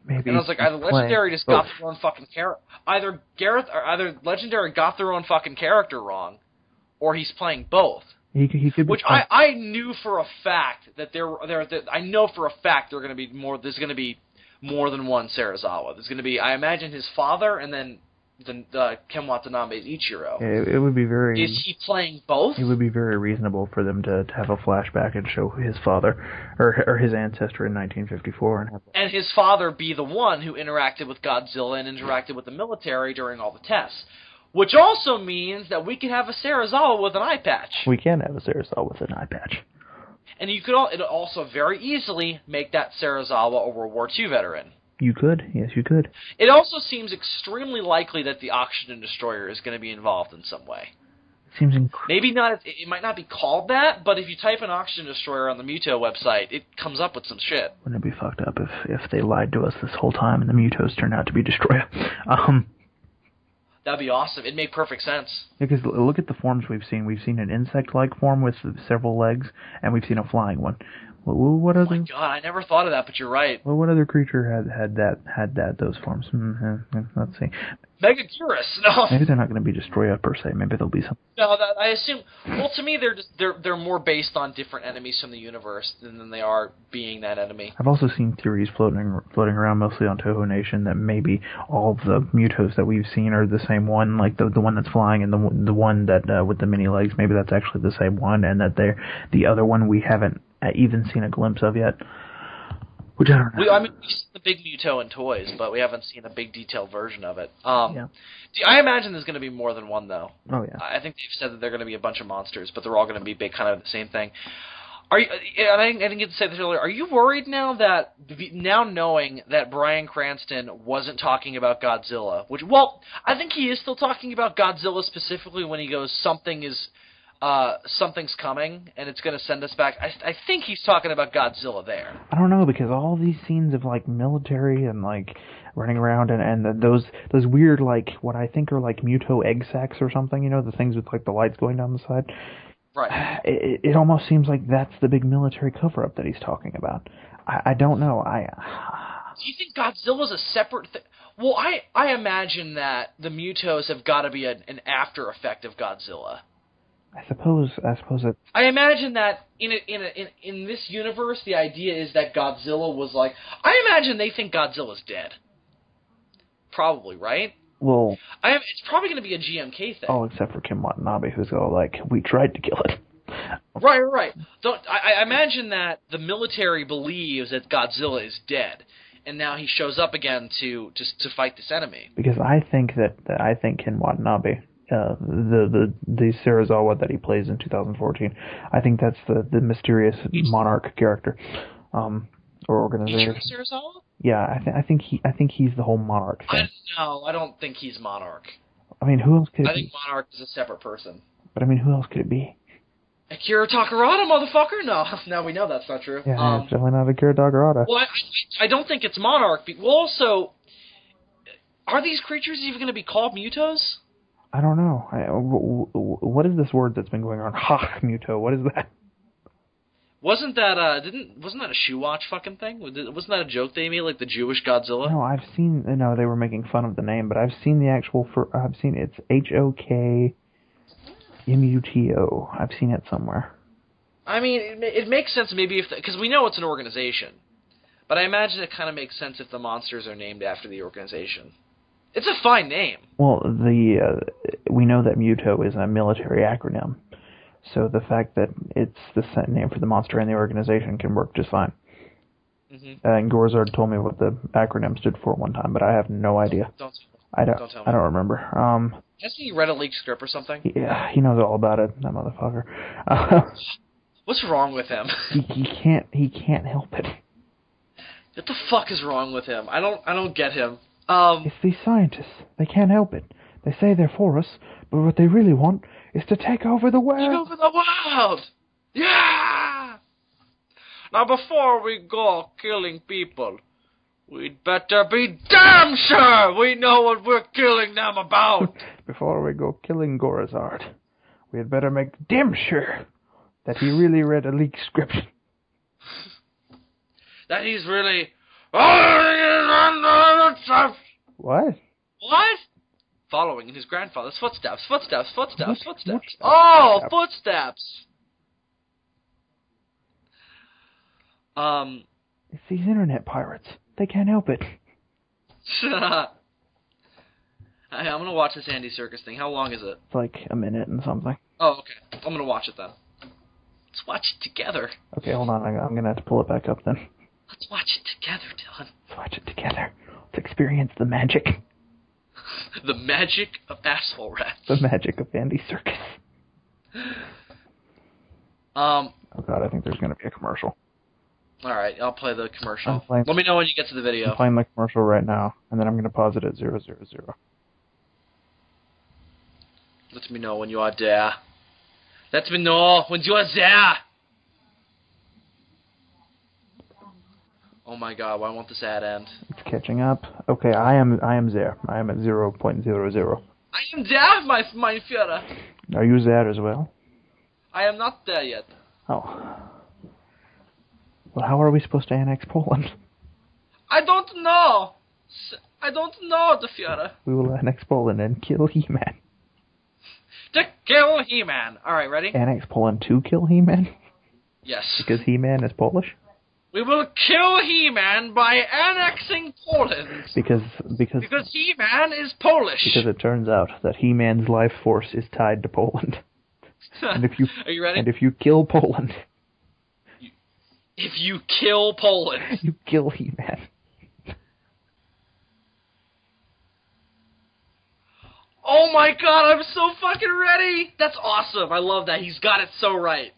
Maybe. And I was like, either Legendary just got their own fucking character. Either Legendary got their own fucking character wrong, or he's playing both. He could. Which I knew for a fact that I know for a fact there's going to be more than one Serizawa. There's going to be, I imagine, his father and then Ken Watanabe's Ichiro. It would be very. Is he playing both? It would be very reasonable for them to have a flashback and show his father or his ancestor in 1954 and his father be the one who interacted with Godzilla and interacted with the military during all the tests. Which also means that we can have a Serizawa with an eye patch. We can have a Serizawa with an eye patch. And you could it'll also very easily make that Serizawa a World War II veteran. You could. Yes, you could. It also seems extremely likely that the Oxygen Destroyer is going to be involved in some way. Seems maybe not. It might not be called that, but if you type in Oxygen Destroyer on the Muto website, it comes up with some shit. Wouldn't it be fucked up if they lied to us this whole time and the Mutos turned out to be Destroyer? That'd be awesome. It'd make perfect sense. Because look at the forms we've seen. We've seen an insect-like form with several legs, and we've seen a flying one. What other? Oh my god, I never thought of that, but you're right. Well, what other creature had those forms? Let's see. Megaguirus. No. Maybe they're not going to be Destroyer per se. Maybe there'll be some. No, I assume. Well, to me, they're more based on different enemies from the universe than they are being that enemy. I've also seen theories floating around, mostly on Toho Nation, that maybe all of the Mutos that we've seen are the same one, like the one that's flying and the one that with the mini legs. Maybe that's actually the same one, and that the other one we haven't even seen a glimpse of yet. Which I don't know. We've seen the big Muto in toys, but we haven't seen a big detailed version of it. Yeah. I imagine there's going to be more than one, though. Oh, yeah. I think they've said that they're going to be a bunch of monsters, but they're all going to be big, kind of the same thing. Are you? And I didn't get to say this earlier. Are you worried now knowing that Bryan Cranston wasn't talking about Godzilla? I think he is still talking about Godzilla specifically when he goes, something's coming, and it's going to send us back. I think he's talking about Godzilla there. I don't know, because all these scenes of, like, military and, like, running around and those weird, like, what I think are, like, Muto egg sacs or something, you know, the things with, like, the lights going down the side. Right. It almost seems like that's the big military cover-up that he's talking about. I don't know. Do you think Godzilla's a separate thing? Well, I imagine that the Mutos have got to be an after effect of Godzilla. I suppose it. I imagine that in this universe, the idea is that Godzilla was like. I imagine they think Godzilla's dead. Probably, right? Well, it's probably going to be a GMK thing. Oh, except for Kim Watanabe, who's all like, "We tried to kill it." Right. So I imagine that the military believes that Godzilla is dead, and now he shows up again to fight this enemy. Because I think Ken Watanabe. The Serizawa that he plays in 2014. I think that's the mysterious monarch character, or organization. Serizawa? Yeah, I think he's the whole monarch thing. I don't think he's monarch. I mean, who else could it be? I think monarch is a separate person. But I mean, who else could it be? Akira Takarada, motherfucker! No, now we know that's not true. Yeah, it's definitely not Akira Takarada. Well, I don't think it's monarch. Well, also, are these creatures even going to be called Mutos? I don't know. What is this word that's been going on? Ha, Muto. What is that? Wasn't that a shoe watch fucking thing? Wasn't that a joke they made, like the Jewish Godzilla? No, I've seen. No, they were making fun of the name, but I've seen the actual. I've seen it's HOKMUTO. I've seen it somewhere. I mean, it makes sense maybe because we know it's an organization, but I imagine it kind of makes sense if the monsters are named after the organization. It's a fine name. Well, we know that Muto is a military acronym, so the fact that it's the name for the monster and the organization can work just fine. Mm-hmm. And Gorzard told me what the acronym stood for one time, but I have no idea. Don't tell me. I don't remember. Hasn't he read a leaked script or something? Yeah, he knows all about it, that motherfucker. What's wrong with him? He can't help it. What the fuck is wrong with him? I don't get him. It's these scientists. They can't help it. They say they're for us, but what they really want is to take over the world. Take over the world! Yeah! Now, before we go killing people, we'd better be damn sure we know what we're killing them about! Before we go killing Gorazard, we had better make damn sure that he really read a leaked script. That he's really... What? What? Following in his grandfather's footsteps. What? Oh, footsteps! It's these internet pirates. They can't help it. I'm gonna watch this Andy Serkis thing. How long is it? It's like a minute and something. Oh, okay. I'm gonna watch it then. Let's watch it together. Okay, hold on. I'm gonna have to pull it back up then. Let's watch it together, Dylan. Let's watch it together. Let's experience the magic. The magic of asshole rats. The magic of Andy Serkis. Oh god, I think there's gonna be a commercial. Alright, I'll play the commercial. Let me know when you get to the video. I'm playing the commercial right now, and then I'm gonna pause it at 000. Let me know when you are there. Let me know when you are there! Oh my god, why won't this ad end? It's catching up. Okay, I am there. I am at 0.00. I am there, my Führer! Are you there as well? I am not there yet. Oh. Well, how are we supposed to annex Poland? I don't know! I don't know, the Führer. We will annex Poland and kill He-Man. To kill He-Man! Alright, ready? Annex Poland to kill He-Man? Yes. Because He-Man is Polish? We will kill He-Man by annexing Poland. Because He-Man is Polish. Because it turns out that He-Man's life force is tied to Poland. And if you Are you ready? And if you kill Poland, if you kill Poland, you kill He-Man. Oh my god, I'm so fucking ready! That's awesome. I love that. He's got it so right.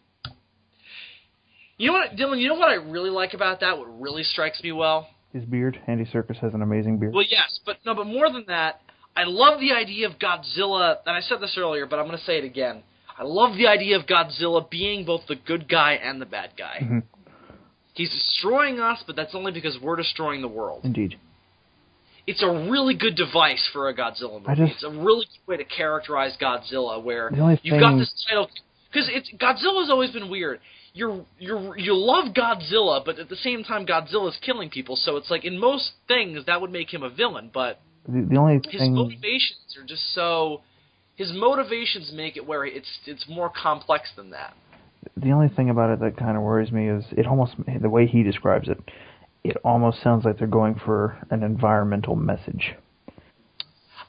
You know what, Dylan, you know what I really like about that? What really strikes me well? His beard. Andy Serkis has an amazing beard. Well, yes, but more than that, I love the idea of Godzilla, and I said this earlier, but I'm going to say it again. I love the idea of Godzilla being both the good guy and the bad guy. Mm-hmm. He's destroying us, but that's only because we're destroying the world. Indeed. It's a really good device for a Godzilla movie. It's a really good way to characterize Godzilla, where you've got this title... Because Godzilla's always been weird. You love Godzilla, but at the same time, Godzilla's killing people. So it's like, in most things, that would make him a villain. But the only his thing... motivations are just so... His motivations make it where it's more complex than that. The only thing about it that kind of worries me is the way he describes it. It almost sounds like they're going for an environmental message.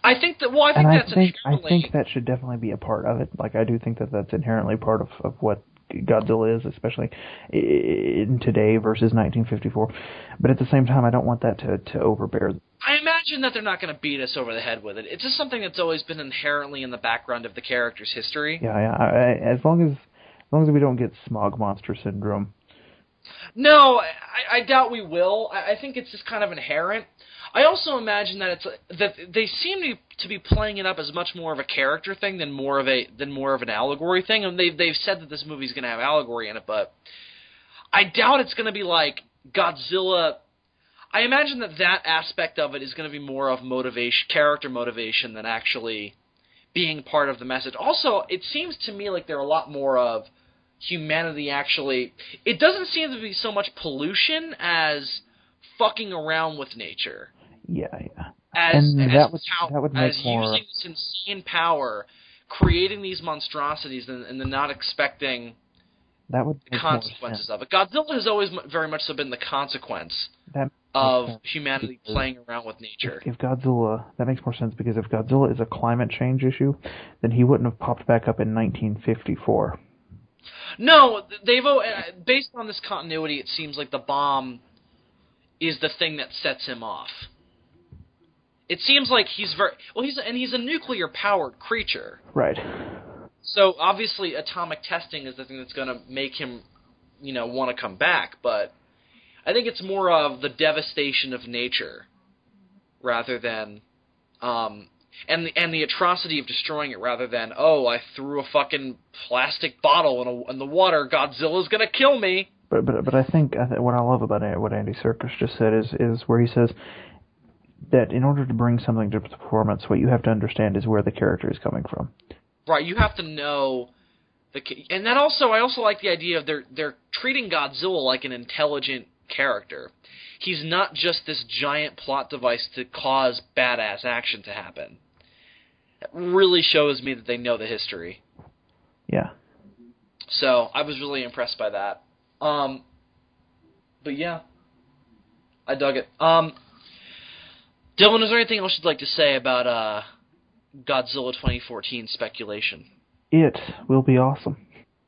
I think that should definitely be a part of it. Like, I do think that that's inherently part of what Godzilla is, especially in today versus 1954. But at the same time, I don't want that to overbear. I imagine that they're not going to beat us over the head with it. It's just something that's always been inherently in the background of the character's history. Yeah. As long as we don't get smog monster syndrome. No, I doubt we will. I think it's just kind of inherent. I also imagine that that they seem to be playing it up as much more of a character thing than more of an allegory thing. And they've said that this movie's going to have allegory in it, but I doubt it's going to be like Godzilla. I imagine that aspect of it is going to be more of character motivation than actually being part of the message. Also, it seems to me like there are a lot more of humanity actually. It doesn't seem to be so much pollution as fucking around with nature. Yeah. That would make more... using this insane power, creating these monstrosities, and then not expecting the consequences of it. Godzilla has always very much so been the consequence of humanity playing around with nature. If Godzilla... That makes more sense, because if Godzilla is a climate change issue, then he wouldn't have popped back up in 1954. No, based on this continuity, it seems like the bomb is the thing that sets him off. It seems like he's a nuclear-powered creature. Right. So, obviously, atomic testing is the thing that's going to make him, want to come back, but I think it's more of the devastation of nature rather than and the atrocity of destroying it rather than, oh, I threw a fucking plastic bottle in the water, Godzilla's gonna kill me. But I think what I love about what Andy Serkis just said is where he says that in order to bring something to the performance, what you have to understand is where the character is coming from. Right, you have to know and that also, I also like the idea of they're treating Godzilla like an intelligent character. He's not just this giant plot device to cause badass action to happen. It really shows me that they know the history. Yeah. So I was really impressed by that. But yeah, I dug it. Dylan, is there anything else you'd like to say about Godzilla 2014 speculation? It will be awesome.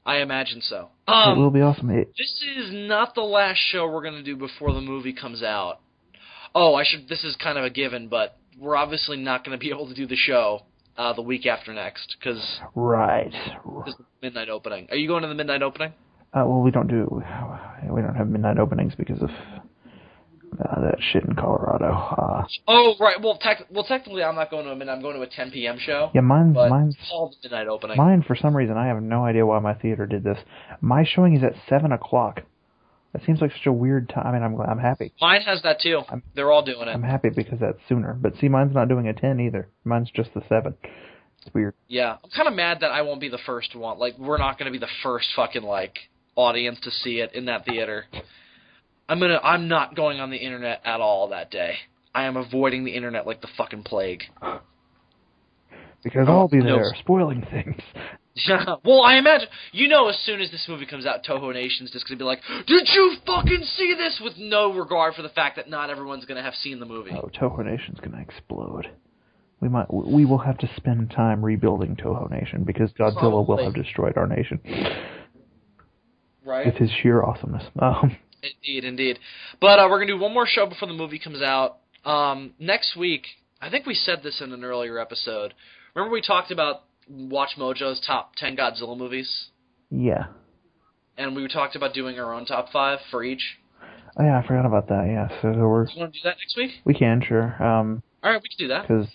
I imagine so. It will be awesome. This is not the last show we're going to do before the movie comes out. Oh, this is kind of a given, but we're obviously not going to be able to do the show the week after next, because right. This is the midnight opening. Are you going to the midnight opening? Well, we don't have midnight openings because of that shit in Colorado. Oh, right. Well, technically, I'm not going to a midnight. I'm going to a 10 p.m. show. Yeah, mine's called the midnight opening. Mine, for some reason, I have no idea why my theater did this. My showing is at 7 o'clock. That seems like such a weird time. I mean, I'm happy. Mine has that too. They're all doing it. I'm happy because that's sooner. But see, mine's not doing a 10 either. Mine's just the 7. It's weird. Yeah, I'm kind of mad that I won't be the first one. Like, we're not going to be the first fucking audience to see it in that theater. I'm not going on the internet at all that day. I am avoiding the internet like the fucking plague. Because I'll be there spoiling things. Well, I imagine, as soon as this movie comes out, Toho Nation's just going to be like, did you fucking see this? With no regard for the fact that not everyone's going to have seen the movie. Oh, Toho Nation's going to explode. We will have to spend time rebuilding Toho Nation because Godzilla will have destroyed our nation. Right. With his sheer awesomeness. Indeed. But we're going to do one more show before the movie comes out. Next week, I think we said this in an earlier episode. Remember we talked about Watch Mojo's top 10 Godzilla movies? Yeah. And we talked about doing our own top 5 for each? Oh, yeah, I forgot about that, yeah. So we're... Do you want to do that next week? We can, sure. All right, we can do that. Because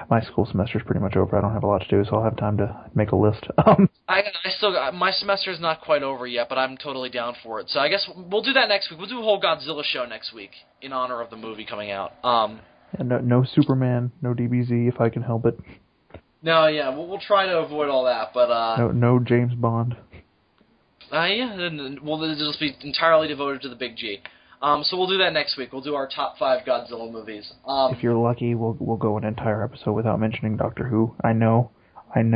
my school semester's pretty much over. I don't have a lot to do, so I'll have time to make a list. I still got... My semester's not quite over yet, but I'm totally down for it. So I guess we'll do that next week. We'll do a whole Godzilla show next week in honor of the movie coming out. No Superman, no DBZ if I can help it. No, yeah, we'll try to avoid all that, but... No James Bond. Yeah, well, it'll just be entirely devoted to the Big G. So we'll do that next week. We'll do our top 5 Godzilla movies. If you're lucky, we'll go an entire episode without mentioning Doctor Who. I know. And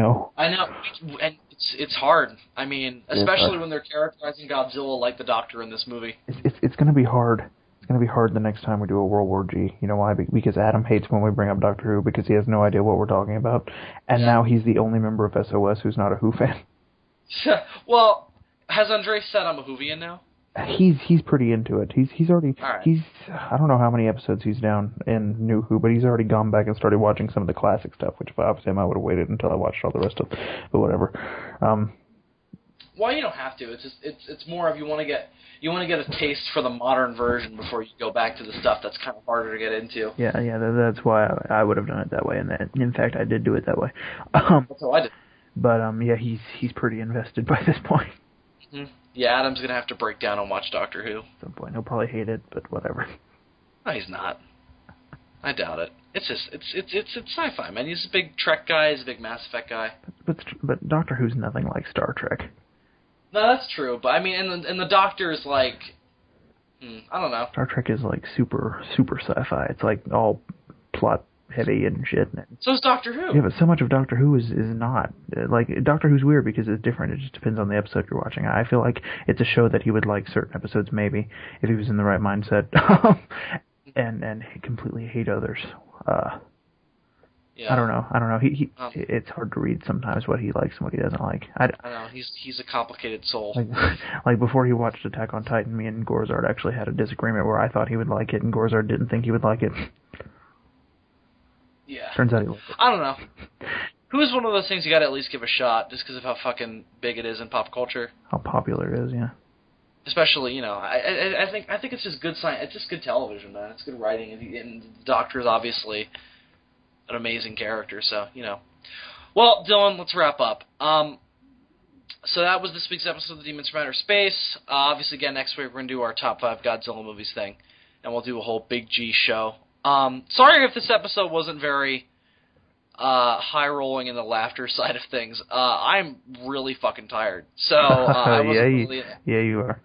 it's hard. I mean, especially when they're characterizing Godzilla like the Doctor in this movie. It's going to be hard. It's going to be hard the next time we do a World War G. You know why? Because Adam hates when we bring up Doctor Who because he has no idea what we're talking about. And now he's the only member of SOS who's not a Who fan. Well, has Andre said I'm a Whovian now? He's pretty into it. He's already right. I don't know how many episodes he's down in New Who, but he's already gone back and started watching some of the classic stuff, which if I was him I would have waited until I watched all the rest of it. But whatever. Well, you don't have to. It's just it's more of you want to get a taste for the modern version before you go back to the stuff that's kind of harder to get into. Yeah, that's why I would have done it that way, and in fact I did do it that way. That's how I did. But yeah, he's pretty invested by this point. Mm-hmm. Yeah, Adam's gonna have to break down and watch Doctor Who. At some point, he'll probably hate it, but whatever. No, he's not. I doubt it. It's sci-fi, man. He's a big Trek guy. He's a big Mass Effect guy. But Doctor Who's nothing like Star Trek. No, that's true. But I mean, and the Doctor is like, I don't know. Star Trek is like super sci-fi. It's like all plot heavy and shit. So is Doctor Who. Yeah, but so much of Doctor Who is not. Like, Doctor Who's weird because it's different. It just depends on the episode you're watching. I feel like it's a show that he would like certain episodes maybe, if he was in the right mindset, and completely hate others. Yeah. I don't know. It's hard to read sometimes what he likes and what he doesn't like. I know. He's a complicated soul. Like before he watched Attack on Titan, me and Gorzard actually had a disagreement where I thought he would like it and Gorzard didn't think he would like it. Yeah. Turns out he liked it. I don't know. Who is one of those things you got to at least give a shot just because of how fucking big it is in pop culture? How popular it is, yeah. Especially, you know, I think it's just good science. It's just good television, man. It's good writing, and the Doctor is obviously an amazing character. So, you know. Well, Dylan, let's wrap up. So that was this week's episode of the Demons from Outer Space. Obviously, again, next week we're going to do our top 5 Godzilla movies thing, and we'll do a whole Big G show. Sorry if this episode wasn't very high-rolling in the laughter side of things. I'm really fucking tired, so I wasn't really... Yeah, you are.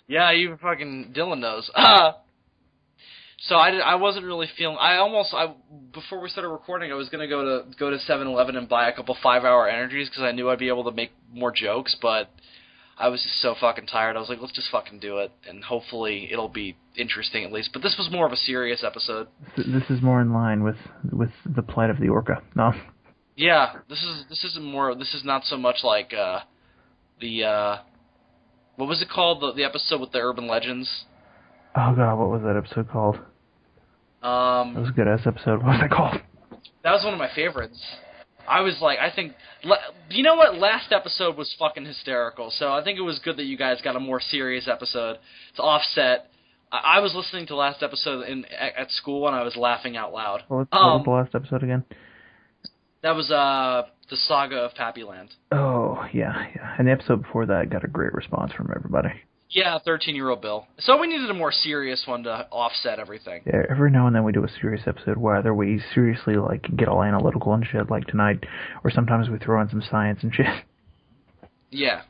Yeah, you fucking... Dylan knows. So I wasn't really feeling... before we started recording, I was going to go to 7-Eleven and buy a couple 5-hour energies because I knew I'd be able to make more jokes, but I was just so fucking tired. I was like, let's just fucking do it, and hopefully it'll be interesting at least. But this was more of a serious episode. This is more in line with the plight of the orca. No. Yeah, this is not so much like the what was it called? The episode with the urban legends. Oh god, what was that episode called? That was a good ass episode. What was that called? That was one of my favorites. I was like, you know what? Last episode was fucking hysterical, so I think it was good that you guys got a more serious episode to offset. I was listening to last episode at school, and I was laughing out loud. What was the last episode again? That was the Saga of Pappyland. Oh, yeah. And the episode before that got a great response from everybody. Yeah, 13-Year-Old Bill. So we needed a more serious one to offset everything. Yeah, every now and then we do a serious episode where either we seriously get all analytical and shit like tonight, or sometimes we throw in some science and shit. Yeah.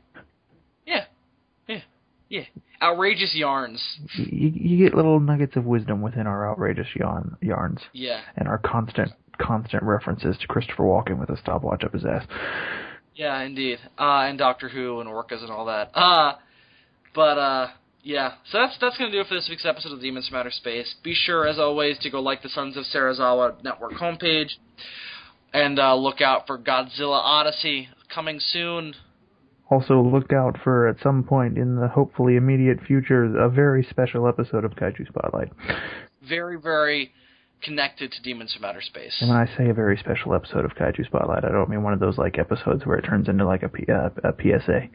Outrageous yarns. You get little nuggets of wisdom within our outrageous yarns. Yeah. And our constant references to Christopher Walken with a stopwatch up his ass. Yeah, indeed. And Doctor Who and orcas and all that. Yeah. So that's going to do it for this week's episode of Demons from Outer Space. Be sure, as always, to go like the Sons of Sarazawa Network homepage. And look out for Godzilla Odyssey coming soon. Also, look out for, at some point in the hopefully immediate future, a very special episode of Kaiju Spotlight. Very, very connected to Demons from Outer Space. And when I say a very special episode of Kaiju Spotlight, I don't mean one of those episodes where it turns into a PSA.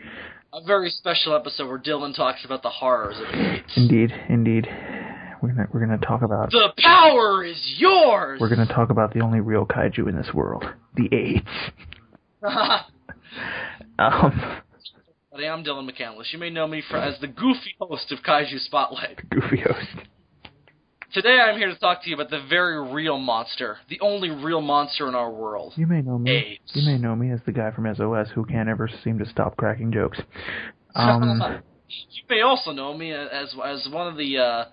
A very special episode where Dylan talks about the horrors of AIDS. Indeed. We're gonna talk about... The power is yours! We're gonna talk about the only real kaiju in this world. The AIDS. I'm Dylan McCandless. You may know me as the goofy host of Kaiju Spotlight. The goofy host. Today I'm here to talk to you about the very real monster. The only real monster in our world. You may know me. AIDS. You may know me as the guy from SOS who can't ever seem to stop cracking jokes. You may also know me as one of the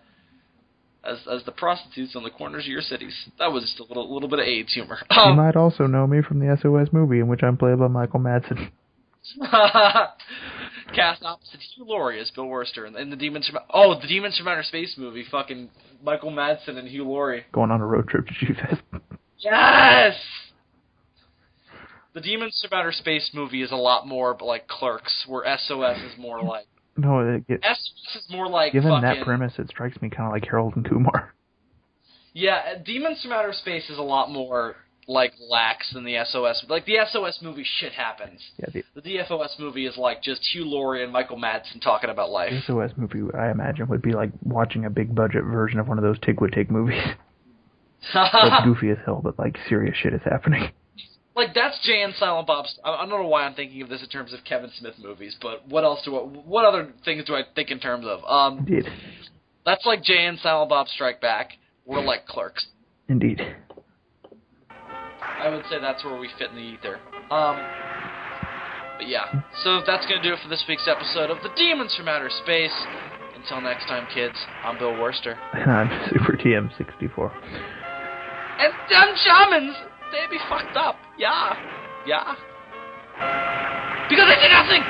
as the prostitutes on the corners of your cities. That was just a little bit of AIDS humor. You might also know me from the SOS movie in which I'm played by Michael Madsen. Cast opposite Hugh Laurie as Bill Wurster in the Demons from Outer Space movie. Fucking Michael Madsen and Hugh Laurie going on a road trip to G-Fest. Yes. The Demons from Outer Space movie is a lot more like Clerks, where SOS is more like... No, SOS is more like given fucking... that premise, it strikes me kind of like Harold and Kumar. Yeah, Demons from Outer Space is a lot more lax than the SOS. The SOS movie, shit happens. Yeah, the DFOS movie is just Hugh Laurie and Michael Madsen talking about life. The SOS movie, I imagine, would be like watching a big budget version of one of those Tig Would Take movies. It's goofy as hell, but serious shit is happening. That's Jay and Silent Bob's... I don't know why I'm thinking of this in terms of Kevin Smith movies, but what other things do I think in terms of? Indeed. That's like Jay and Silent Bob Strike Back. We're like Clerks. Indeed. I would say that's where we fit in the ether. But yeah. So that's going to do it for this week's episode of The Demons from Outer Space. Until next time, kids, I'm Bill Wurster. And I'm Super TM64. And them shamans, they be fucked up. Yeah. Because they did nothing!